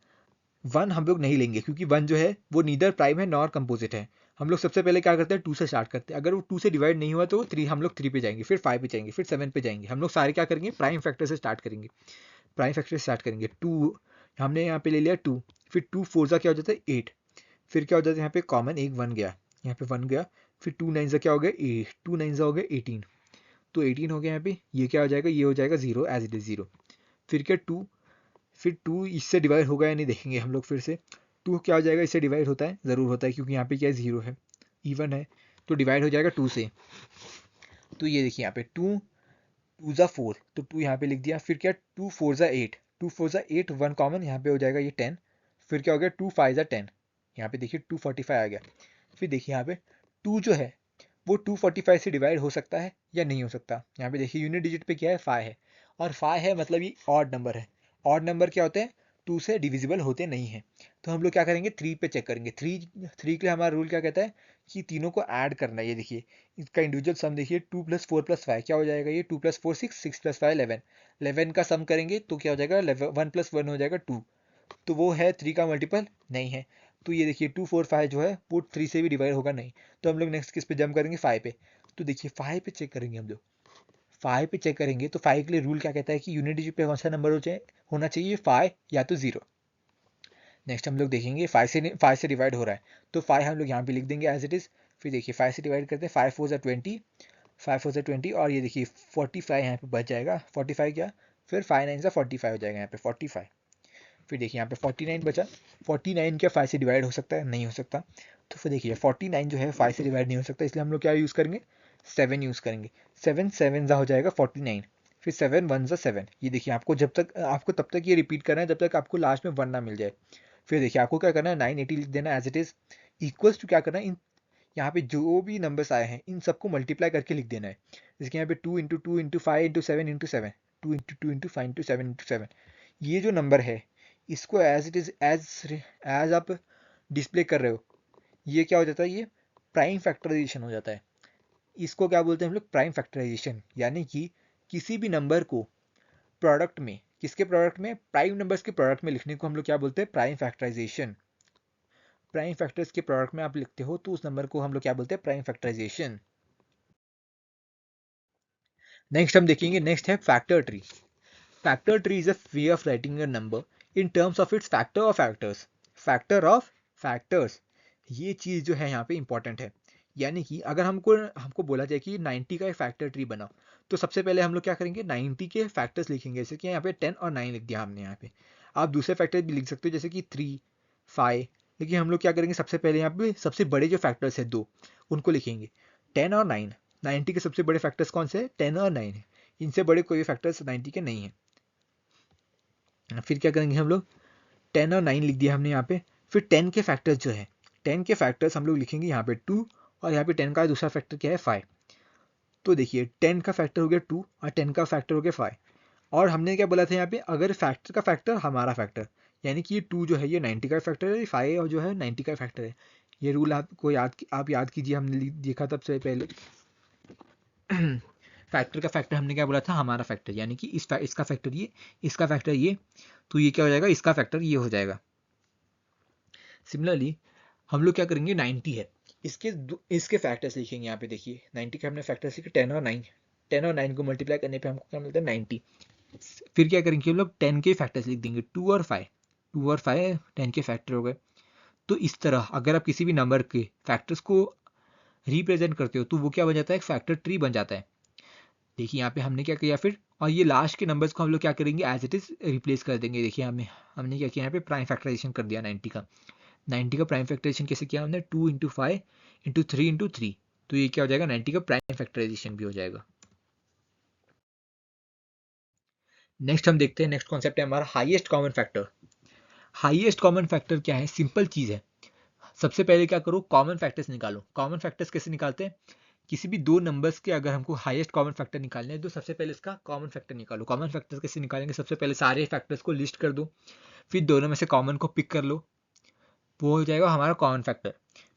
S1: 1 हम लोग नहीं लेंगे क्योंकि 1 जो है वो नीदर प्राइम है नॉर कंपोजिट है। हम लोग सबसे पहले क्या करते हैं 2 से स्टार्ट करते हैं, अगर वो 2 से डिवाइड नहीं हुआ तो 3, हम लोग 3 पे जाएंगे, फिर 5 पे जाएंगे, फिर 7 पे जाएंगे। हम लोग सारे क्या करेंगे, प्राइम फैक्टर से स्टार्ट करेंगे, प्राइम फैक्टर से स्टार्ट करेंगे। 2 हमने यहाँ पे ले लिया 2, फिर 2 4 क्या हो जाता है 8, फिर क्या हो जाता है यहाँ पे कॉमन एक 1 गया, यहाँ पे 1 गया, फिर 2 9 क्या हो गया 8, 2 9 हो गया 18, तो 18 हो गया यहाँ पे। ये क्या हो जाएगा, ये हो जाएगा 0 एज इट इज 0। फिर क्या 2, फिर 2 इससे डिवाइड होगा या नहीं देखेंगे हम लोग फिर से। 2 क्या हो जाएगा, इससे डिवाइड होता है, ज़रूर होता है क्योंकि यहाँ पे क्या है 0 है, इवन है, तो डिवाइड हो जाएगा 2 से। तो ये देखिए यहाँ पे 2 2 ज़ा 4, तो 2 यहाँ पे लिख दिया। फिर क्या 2 4 ज़ा 8, 2 4 ज़ा 8, 1 कॉमन, यहाँ पे हो जाएगा ये 10। फिर क्या हो गया 2 5 ज़ा 10, यहाँ पे देखिए 245 आ गया। फिर देखिए यहाँ पे 2 जो है वो 245 से डिवाइड हो सकता है या नहीं हो सकता। यहाँ पे देखिए यूनिट डिजिट पे क्या है 5 है, और 5 है मतलब ये ऑड नंबर है। ऑड नंबर क्या होते हैं, 2 से डिविजिबल होते नहीं हैं। तो हम लोग क्या करेंगे 3 पे चेक करेंगे। 3 के लिए हमारा रूल क्या कहता है कि तीनों को ऐड करना है। ये देखिए इसका इंडिविजुअल सम देखिए 2 + 4 + 5 क्या हो जाएगा, ये 2 + 4 6, 6 + 5 11, 11 का सम करेंगे तो क्या हो जाएगा 1 + 1 हो जाएगा 2, तो वो है 3 का मल्टीपल नहीं है। तो ये देखिए 2 4 5 जो है वो 3 से भी डिवाइड होगा नहीं। तो हम लोग नेक्स्ट किस पे जंप करेंगे 5 पे। तो देखिए 5 पे चेक करेंगे हम लोग, 5 पे चेक करेंगे तो 5 के लिए रूल क्या कहता है कि यूनिट डिजिट पे कौन सा नंबर होना चाहिए 5 या तो 0। नेक्स्ट हम लोग देखेंगे 5 से डिवाइड हो रहा है तो 5 हम लोग यहाँ पे लिख देंगे एज इट इज़। फिर देखिए 5 से डिवाइड करते हैं, 5 4 ज़ा 20, 5 4 ज़ा 20, और ये देखिए 45 यहाँ पे बच जाएगा, 45 क्या, फिर 5 9 ज़ा 45 हो जाएगा यहाँ पे 45। फिर देखिए यहाँ पे 49 बचा, 49 क्या 5 से डिवाइड हो सकता है, नहीं हो सकता। तो फिर देखिए 49 जो है 5 से डिवाइड नहीं हो सकता, इसलिए हम लोग क्या यूज़ करेंगे 7 यूज़ करेंगे। 7 7 हो जाएगा 49, फिर 7 1 7। ये देखिए आपको जब तक आपको तब तक ये रिपीट करना है जब तक आपको लास्ट में 1 ना मिल जाए। फिर देखिए आपको क्या करना है 980 लिख देना as it is, equals to क्या करना है, इन यहाँ पे जो भी नंबर्स आए हैं इन सबको मल्टीप्लाई करके लिख देना है। जैसे यहाँ पे 2 into 2 into 5 into 7 into 7, 2 into 2 into 5 into 7 into 7, ये जो नंबर है इसको एज इट इज एज आप डिस्प्ले कर रहे हो, ये क्या हो जाता है, ये प्राइम फैक्टराइजेशन हो जाता है। इसको क्या बोलते हैं हम लोग, प्राइम फैक्टराइजेशन, यानी कि किसी भी नंबर को प्रोडक्ट में, किसके प्रोडक्ट में, प्राइम नंबर्स के प्रोडक्ट में लिखने को हम लोग क्या बोलते हैं, प्राइम फैक्टराइजेशन। प्राइम फैक्टर्स के प्रोडक्ट में आप लिखते हो तो उस नंबर को हम लोग क्या बोलते हैं, प्राइम फैक्टराइजेशन। नेक्स्ट हम देखेंगे, नेक्स्ट है factor tree. Factor tree is a way of writing a number in terms of its factor of factors, factor of factors. ये चीज़ जो है यहाँ पे इंपॉर्टेंट है। यानी कि अगर हमको हमको बोला जाए कि 90 का एक फैक्टर ट्री बनाओ, तो सबसे पहले हम लोग क्या करेंगे 90 के फैक्टर्स लिखेंगे। जैसे कि यहाँ पे 10 और 9 लिख दिया हमने यहाँ पे। आप दूसरे फैक्टर भी लिख सकते हो जैसे कि 3 5, लेकिन हम लोग क्या करेंगे सबसे पहले यहाँ पे सबसे बड़े जो फैक्टर्स है 2 उनको लिखेंगे, 10 और 9। 90 के सबसे बड़े फैक्टर्स कौन से हैं, 10 और 9 है। इनसे बड़े कोई फैक्टर्स 90 के नहीं है। फिर क्या करेंगे हम लोग 10 और 9 लिख दिया हमने यहाँ पे। फिर 10 के फैक्टर्स जो है, 10 के फैक्टर्स हम लोग लिखेंगे यहाँ पे 2, और यहाँ पे 10 का दूसरा फैक्टर क्या है 5। तो देखिए 10 का फैक्टर हो गया 2 और 10 का फैक्टर हो गया 5। और हमने क्या बोला था यहाँ पे, अगर फैक्टर का फैक्टर हमारा फैक्टर, यानी कि ये 2 जो है ये 90 का फैक्टर है, 5 और जो है 90 का फैक्टर है। ये रूल आपको याद कीजिए, हमने देखा था सबसे पहले। फैक्टर का फैक्टर हमने क्या बोला था, हमारा फैक्टर, यानी कि इसका फैक्टर ये, इसका फैक्टर ये, तो ये क्या हो जाएगा, इसका फैक्टर ये हो जाएगा। सिमिलरली हम लोग क्या करेंगे 90 है, इसके फैक्टर्स लिखेंगे यहाँ पे। देखिए 90 के हमने फैक्टर्स लिखे 10 और 9, 10 और 9 को मल्टीप्लाई करने पे हमको क्या मिलता है 90। फिर क्या करेंगे हम लोग 10 के फैक्टर्स लिख देंगे 2 और 5, 2 और 5 10 के फैक्टर हो गए। तो इस तरह अगर आप किसी भी नंबर के फैक्टर्स को रिप्रेजेंट करते हो तो वो क्या बन जाता है, एक फैक्टर ट्री बन जाता है। देखिए यहाँ पे हमने क्या किया फिर, और ये लास्ट के नंबर्स को हम लोग क्या करेंगे, एज इट इज रिप्लेस कर देंगे। देखिए हमने क्या किया यहाँ पे, प्राइम फैक्टराइजेशन कर दिया 90 का प्राइम फैक्टराइजेशन कैसे किया हमने, 2 इंटू 5 इंटू 3 इंटू 3, तो ये क्या हो जाएगा, 90 का प्राइम फैक्टराइजेशन भी हो जाएगा। नेक्स्ट हम देखते हैं, नेक्स्ट कॉन्सेप्ट है हमारा highest common factor. Highest common factor क्या है, सिंपल चीज है। सबसे पहले क्या करो, कॉमन फैक्टर्स निकालो। कॉमन फैक्टर्स कैसे निकालते हैं, किसी भी दो नंबर्स के अगर हमको हाईएस्ट कॉमन फैक्टर निकालने हैं तो सबसे पहले इसका कॉमन फैक्टर निकालो। कॉमन फैक्टर्स कैसे निकालेंगे, सबसे पहले सारे फैक्टर्स को लिस्ट कर दो, फिर दोनों में से कॉमन को पिक कर लो, वो हो जाएगा हमारा कॉमन फैक्टर।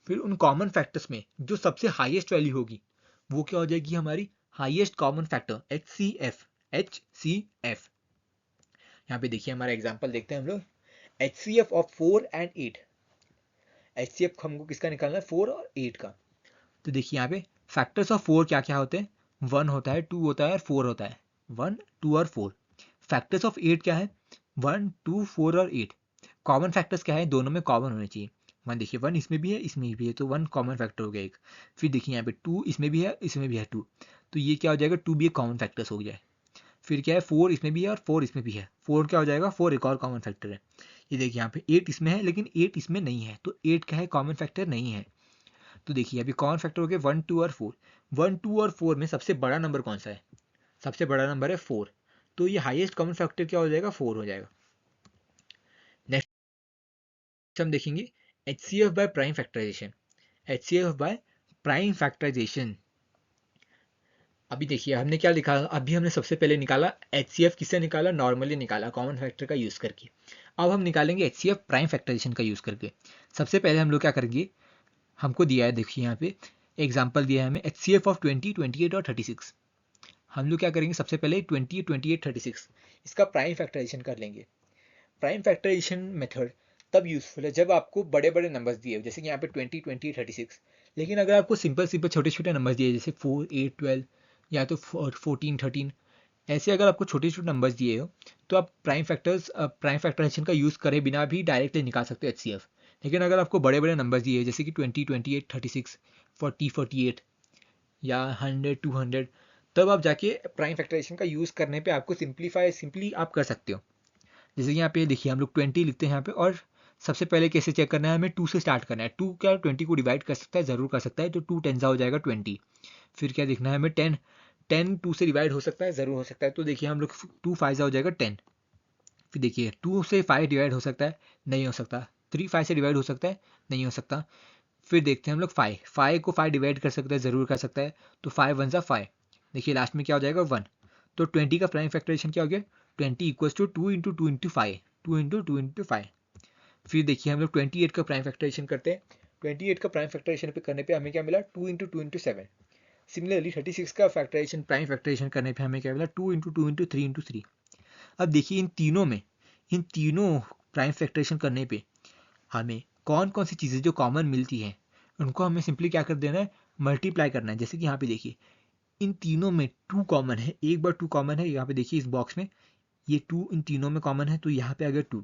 S1: फिर उन कॉमन फैक्टर्स में जो सबसे हाईएस्ट वैल्यू होगी वो क्या हो जाएगी, हमारी highest common factor, HCF। HCF यहाँ पे देखिए हमारा एग्जांपल देखते हैं हम लोग, HCF ऑफ 4 एंड 8। HCF हमको किसका निकालना है, 4 और 8 का। तो देखिए यहाँ पे फैक्टर्स ऑफ 4 क्या क्या होते हैं, 1 होता है, 2 होता है और 4 होता है, 1 2 और 4। फैक्टर्स ऑफ 8 क्या है, 1 2 4 और 8। कॉमन फैक्टर्स क्या है, दोनों में कॉमन होने चाहिए। 1 देखिए 1 इसमें भी है इसमें भी है, तो 1 कॉमन फैक्टर हो गया एक। फिर देखिए यहाँ पे 2 इसमें भी है इसमें भी है 2, तो ये क्या हो जाएगा, 2 भी एक कॉमन फैक्टर्स हो गया है। फिर क्या है, 4 इसमें भी है और 4 इसमें भी है, 4 क्या हो जाएगा, 4 एक और कॉमन फैक्टर है। ये देखिए यहाँ पे 8 इसमें है लेकिन 8 इसमें नहीं है, तो 8 क्या है, कॉमन फैक्टर नहीं है। तो देखिए अभी कॉमन फैक्टर हो गए 1 2 और 4। 1 2 और 4 में सबसे बड़ा नंबर कौन सा है, सबसे बड़ा नंबर है 4, तो ये हाईएस्ट कॉमन फैक्टर क्या हो जाएगा, 4 हो जाएगा। नेक्स्ट हम देखेंगे HCF by prime factorisation. HCF by prime factorisation, अभी देखिए हमने क्या लिखा, अभी हमने सबसे पहले निकाला HCF, किससे निकाला, नॉर्मली निकाला कॉमन फैक्टर का यूज करके। अब हम निकालेंगे HCF प्राइम फैक्टराइजेशन का यूज करके। सबसे पहले हम लोग क्या करेंगे, हमको दिया है देखिए यहाँ पे एग्जांपल दिया है हमें, HCF ऑफ 20 28 और 36। हम लोग क्या करेंगे, सबसे पहले 20 28 36 इसका प्राइम फैक्टराइजेशन कर लेंगे। प्राइम फैक्टराइजेशन मेथड तब यूजफुल है जब आपको बड़े बड़े नंबर्स दिए हो, जैसे कि यहाँ पे 20 20 36। लेकिन अगर आपको सिंपल सिंपल छोटे छोटे नंबर्स दिए जैसे 4 8 12 या तो 14 13, ऐसे अगर आपको छोटे छोटे नंबर्स दिए हो तो आप प्राइम फैक्टराइजेशन का यूज़ करे बिना भी डायरेक्टली निकाल सकते हो HCF। लेकिन अगर आपको बड़े बड़े नंबर्स दिए जैसे कि 20 28 36 40 48 या 100 200, तब आप जाके प्राइम फैक्टराइजेशन का यूज़ करने पे आपको सिंपली आप कर सकते हो। जैसे कि यहाँ पे देखिए हम लोग 20 लिखते हैं यहाँ पे, और सबसे पहले कैसे चेक करना है, हमें 2 से स्टार्ट करना है। 2 क्या 20 को डिवाइड कर सकता है, जरूर कर सकता है, तो 2 10 हो जाएगा 20। फिर क्या देखना है हमें, 10 10 2 से डिवाइड हो सकता है, जरूर हो सकता है, तो देखिए हम लोग 2 5 हो जाएगा 10। फिर देखिए 2 से 5 डिवाइड हो सकता है, नहीं हो सकता। 3 5 से डिवाइड हो सकता है, नहीं हो सकता। फिर देखते हैं हम लोग 5 को 5 डिवाइड कर सकते हैं, जरूर कर सकता है, तो 5 1 जा 5। देखिए लास्ट में क्या हो जाएगा 1। तो 20 का प्राइम फैक्टराइजेशन क्या हो गया, 20 equals to 2 into 2 into 5, 2 into 2 into 5। फिर देखिए हम लोग 28 का प्राइम फैक्टराइजेशन करते हैं। 28 का प्राइम फैक्टराइजेशन पे करने पे हमें क्या मिला, 2 इंटू 2 इंटू 7। सिमिलरली 36 का फैक्टराइजेशन प्राइम फैक्टराइजेशन करने पे हमें क्या मिला, 2 इंटू 2 इंटू 3 इंटू 3। अब देखिए इन तीनों प्राइम फैक्टराइजेशन करने पे हमें कौन कौन सी चीज़ें जो कॉमन मिलती हैं उनको हमें सिंपली क्या कर देना है, मल्टीप्लाई करना है। जैसे कि यहाँ पे देखिए इन तीनों में 2 कॉमन है, एक बार 2 कॉमन है, यहाँ पे देखिए इस बॉक्स में ये 2 इन तीनों में कॉमन है, तो यहाँ पे अगर 2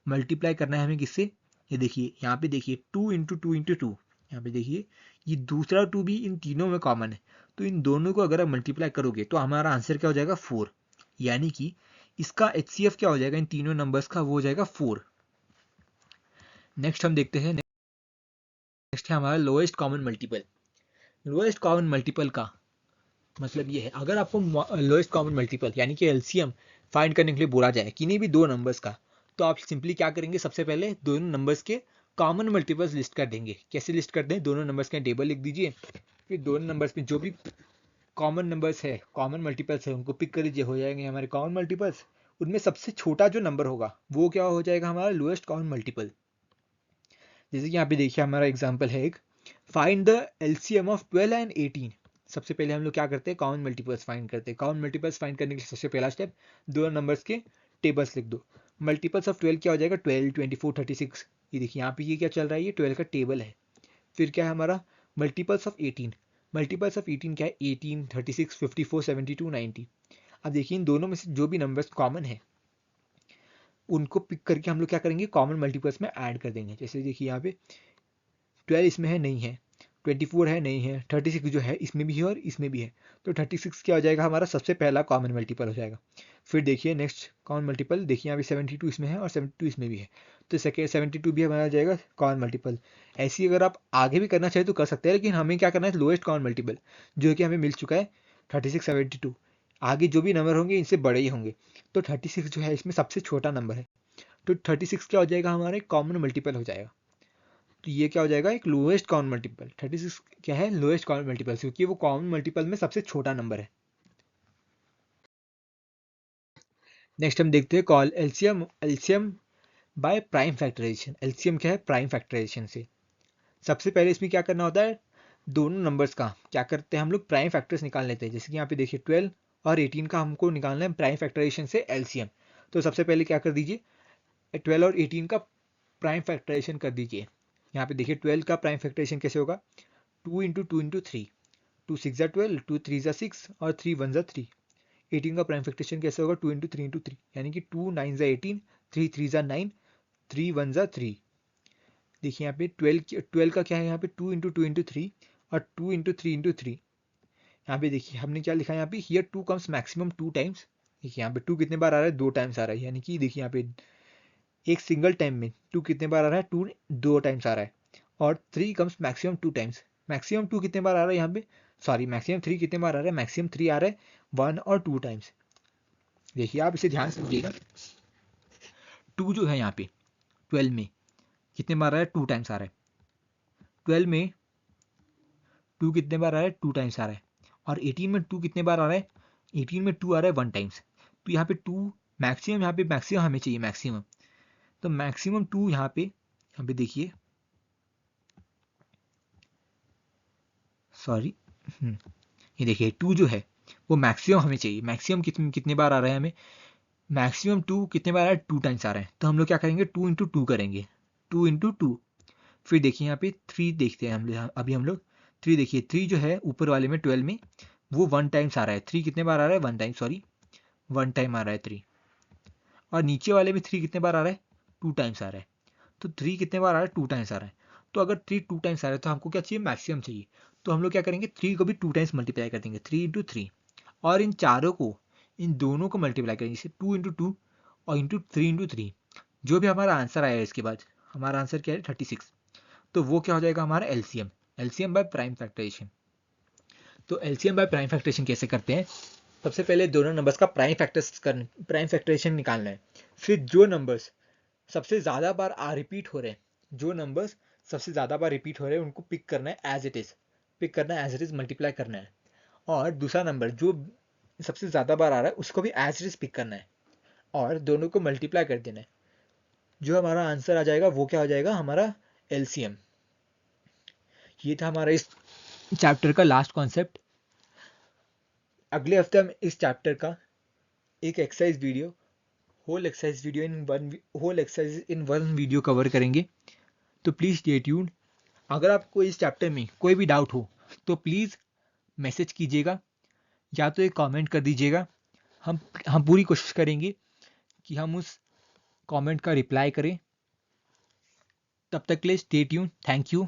S1: मल्टीप्लाई करना है हमें किससे, ये देखिए यहाँ पे देखिए 2 इंटू 2 इंटू 2, यहाँ पे देखिए ये दूसरा 2 भी इन तीनों में कॉमन है, तो इन दोनों को अगर आप मल्टीप्लाई करोगे तो हमारा आंसर क्या हो जाएगा, 4। यानी कि इसका HCF क्या हो जाएगा इन तीनों नंबर्स का, वो हो जाएगा 4। नेक्स्ट हम देखते हैं, नेक्स्ट है हमारा lowest common multiple. Lowest common multiple का मतलब ये है, अगर आपको लोएस्ट कॉमन मल्टीपल यानी कि LCM फाइंड करने के लिए बोला जाए किन्हीं भी दो नंबर्स का, तो आप सिंपली क्या करेंगे, सबसे पहले दोनों नंबर्स के कॉमन मल्टीपल्स लिस्ट कर देंगे। कैसे लिस्ट करते हैं, दोनों नंबर्स का टेबल लिख दीजिए, फिर दोनों नंबर्स में जो भी कॉमन नंबर्स है, कॉमन मल्टीपल्स है, उनको पिक कर लीजिए, हो जाएंगे हमारे कॉमन मल्टीपल्स। उनमें सबसे छोटा जो नंबर होगा वो क्या हो जाएगा, हमारा लोएस्ट कॉमन मल्टीपल। जैसे कि यहाँ पे देखिए हमारा एग्जाम्पल है एक, find the LCM of 12 and 18। सबसे पहले हम लोग क्या करते हैं, कॉमन मल्टीपल्स फाइंड करते हैं। कॉमन मल्टीपल्स फाइंड करने के लिए सबसे पहला स्टेप, दोनों नंबर्स के टेबल्स लिख दो। मल्टीपल्स ऑफ 12 क्या हो जाएगा, 12 24 36। ये देखिए यहाँ पे ये क्या चल रहा है, ये 12 का टेबल है। फिर क्या है हमारा मल्टीपल्स ऑफ 18। मल्टीपल्स ऑफ 18 क्या है, 18 36 54 72 90। अब देखिए इन दोनों में से जो भी नंबर्स कॉमन है उनको पिक करके हम लोग क्या करेंगे, कॉमन मल्टीपल्स में ऐड कर देंगे। जैसे देखिए यहाँ पे 12 इसमें है, नहीं है, 24 है नहीं है, 36 जो है इसमें भी है और इसमें भी है, तो 36 क्या हो जाएगा हमारा सबसे पहला कॉमन मल्टीपल हो जाएगा। फिर देखिए नेक्स्ट कॉमन मल्टीपल, देखिए यहाँ पे 72 इसमें है और 72 इसमें भी है, तो सेकेंड 72 भी हमारा जाएगा कॉमन मल्टीपल। ऐसी अगर आप आगे भी करना चाहें तो कर सकते हैं, लेकिन हमें क्या करना है लोएस्ट कॉमन मल्टीपल जो कि हमें मिल चुका है 36 72, आगे जो भी नंबर होंगे इनसे बड़े ही होंगे, तो 36 जो है इसमें सबसे छोटा नंबर है, तो 36 क्या हो जाएगा हमारे कॉमन मल्टीपल हो जाएगा। तो ये क्या हो जाएगा एक लोएस्ट कॉमन मल्टीपल, 36 क्या है लोएस्ट कॉमन मल्टीपल, क्योंकि वो कॉमन मल्टीपल में सबसे छोटा नंबर है। नेक्स्ट हम देखते हैं call LCM, LCM by prime factorisation. LCM क्या है प्राइम फैक्टराइजेशन से। सबसे पहले इसमें क्या करना होता है, दोनों नंबर्स का क्या करते हैं हम लोग प्राइम फैक्टर्स निकाल लेते हैं, जैसे कि यहाँ पे देखिए 12 और 18 का हमको निकालना है प्राइम फैक्टराइजेशन से एलसीएम। तो सबसे पहले क्या कर दीजिए 12 और 18 का प्राइम फैक्टराइजेशन कर दीजिए। यहाँ पे देखिए 12 का प्राइम फैक्टराइजेशन कैसे होगा, 2 इंटू 2 इंटू 3, 2 6 ज़ा 12, 2 3 ज़ा 6 और 3 1 ज़ा 3। 18 का प्राइम फैक्टराइजेशन कैसे होगा, 2 इंटू 3 इंटू 3, यानी कि 2 9 ज़ा 18, 3 3 ज़ा 9, 3 1 ज़ा 3। देखिए यहाँ पे 12 का क्या है, यहाँ पे 2 इंटू 2 इंटू 3 और 2 इंटू 3 इंटू 3। यहाँ पे देखिए हमने क्या लिखा है, यहाँ पे हियर 2 कम्स मैक्सिमम 2 टाइम्स। देखिए यहाँ पे 2 कितने बार आ रहा है, 2 टाइम्स आ रहा है, यानी कि देखिए यहाँ पे एक सिंगल टाइम में 2 कितने बार आ रहा है, 2 2 टाइम्स आ रहा है। और 3 कम्स मैक्सिमम 2 टाइम्स, मैक्सिमम 2 कितने बार आ रहा है यहाँ पे, सॉरी मैक्सिमम 3 कितने बार आ रहा है, मैक्सिमम 3 आ रहा है 1 और 2 टाइम्स। देखिए आप इसे ध्यान से समझिएगा, 2 जो है यहाँ पे 12 में कितने बार आ रहा है, 2 टाइम्स आ रहा है। 12 में 2 कितने बार आ रहा है, 2 टाइम्स आ रहा है। और 18 में 2 कितने बार आ रहा है, 18 में 2 आ रहा है 1 टाइम्स। तो यहाँ पे 2 मैक्सिमम, यहाँ पे मैक्सिमम हमें चाहिए मैक्सिमम, तो मैक्सिमम 2 यहाँ पे देखिए सॉरी ये देखिए 2 जो है वो मैक्सिमम हमें चाहिए, मैक्सिमम कितने बार आ रहा है हमें, मैक्सिमम 2 कितने बार आ रहा है, 2 टाइम्स आ रहा है। तो हम लोग क्या करेंगे 2 इंटू 2 करेंगे, 2 इंटू 2। फिर देखिए यहाँ पे 3 देखते हैं अभी हम लोग 3 देखिए 3 जो है ऊपर वाले में 12 में वो 1 टाइम्स आ रहा है, 3 कितने बार आ रहा है 1 टाइम, सॉरी 1 टाइम आ रहा है 3। और नीचे वाले में 3 कितने बार आ रहा है 2 टाइम्स आ रहा है, तो 3 कितने बार आ रहा है 2 टाइम्स आ रहा है। तो अगर 3 2 टाइम्स आ रहा है तो हमको क्या चाहिए मैक्सिमम चाहिए, तो हम लोग क्या करेंगे 3 को भी 2 टाइम्स मल्टीप्लाई कर देंगे, 3 इंटू 3। और इन चारों को इन दोनों को मल्टीप्लाई करेंगे, जैसे 2 इंटू 2 और इंटू 3 इंटू 3। जो भी हमारा आंसर आएगा इसके बाद, हमारा आंसर क्या है 36, तो वो क्या हो जाएगा हमारा LCM, LCM by prime factorisation. तो एलसीएम बाय प्राइम फैक्टराइजेशन कैसे करते हैं, सबसे पहले दोनों नंबर्स का प्राइम फैक्टराइजेशन निकालना है। फिर जो नंबर्स सबसे ज़्यादा बार रिपीट हो रहे हैं, जो नंबर्स सबसे ज़्यादा बार रिपीट हो रहे हैं उनको पिक करना है एज इट इज़, पिक करना है एज इट इज़, मल्टीप्लाई करना है। और दूसरा नंबर जो सबसे ज़्यादा बार आ रहा है उसको भी एज इट इज़ पिक करना है और दोनों को मल्टीप्लाई कर देना है। जो हमारा आंसर आ जाएगा वो क्या हो जाएगा हमारा एलसीएम। ये था हमारा इस चैप्टर का लास्ट कॉन्सेप्ट। अगले हफ्ते हम इस चैप्टर का एक exercise video whole exercise in one video cover करेंगे, तो प्लीज़ स्टे ट्यून्ड। अगर आपको इस चैप्टर में कोई भी डाउट हो तो प्लीज़ मैसेज कीजिएगा या तो एक कमेंट कर दीजिएगा। हम पूरी कोशिश करेंगे कि हम उस कमेंट का रिप्लाई करें। तब तक के लिए स्टे ट्यून्ड, थैंक यू।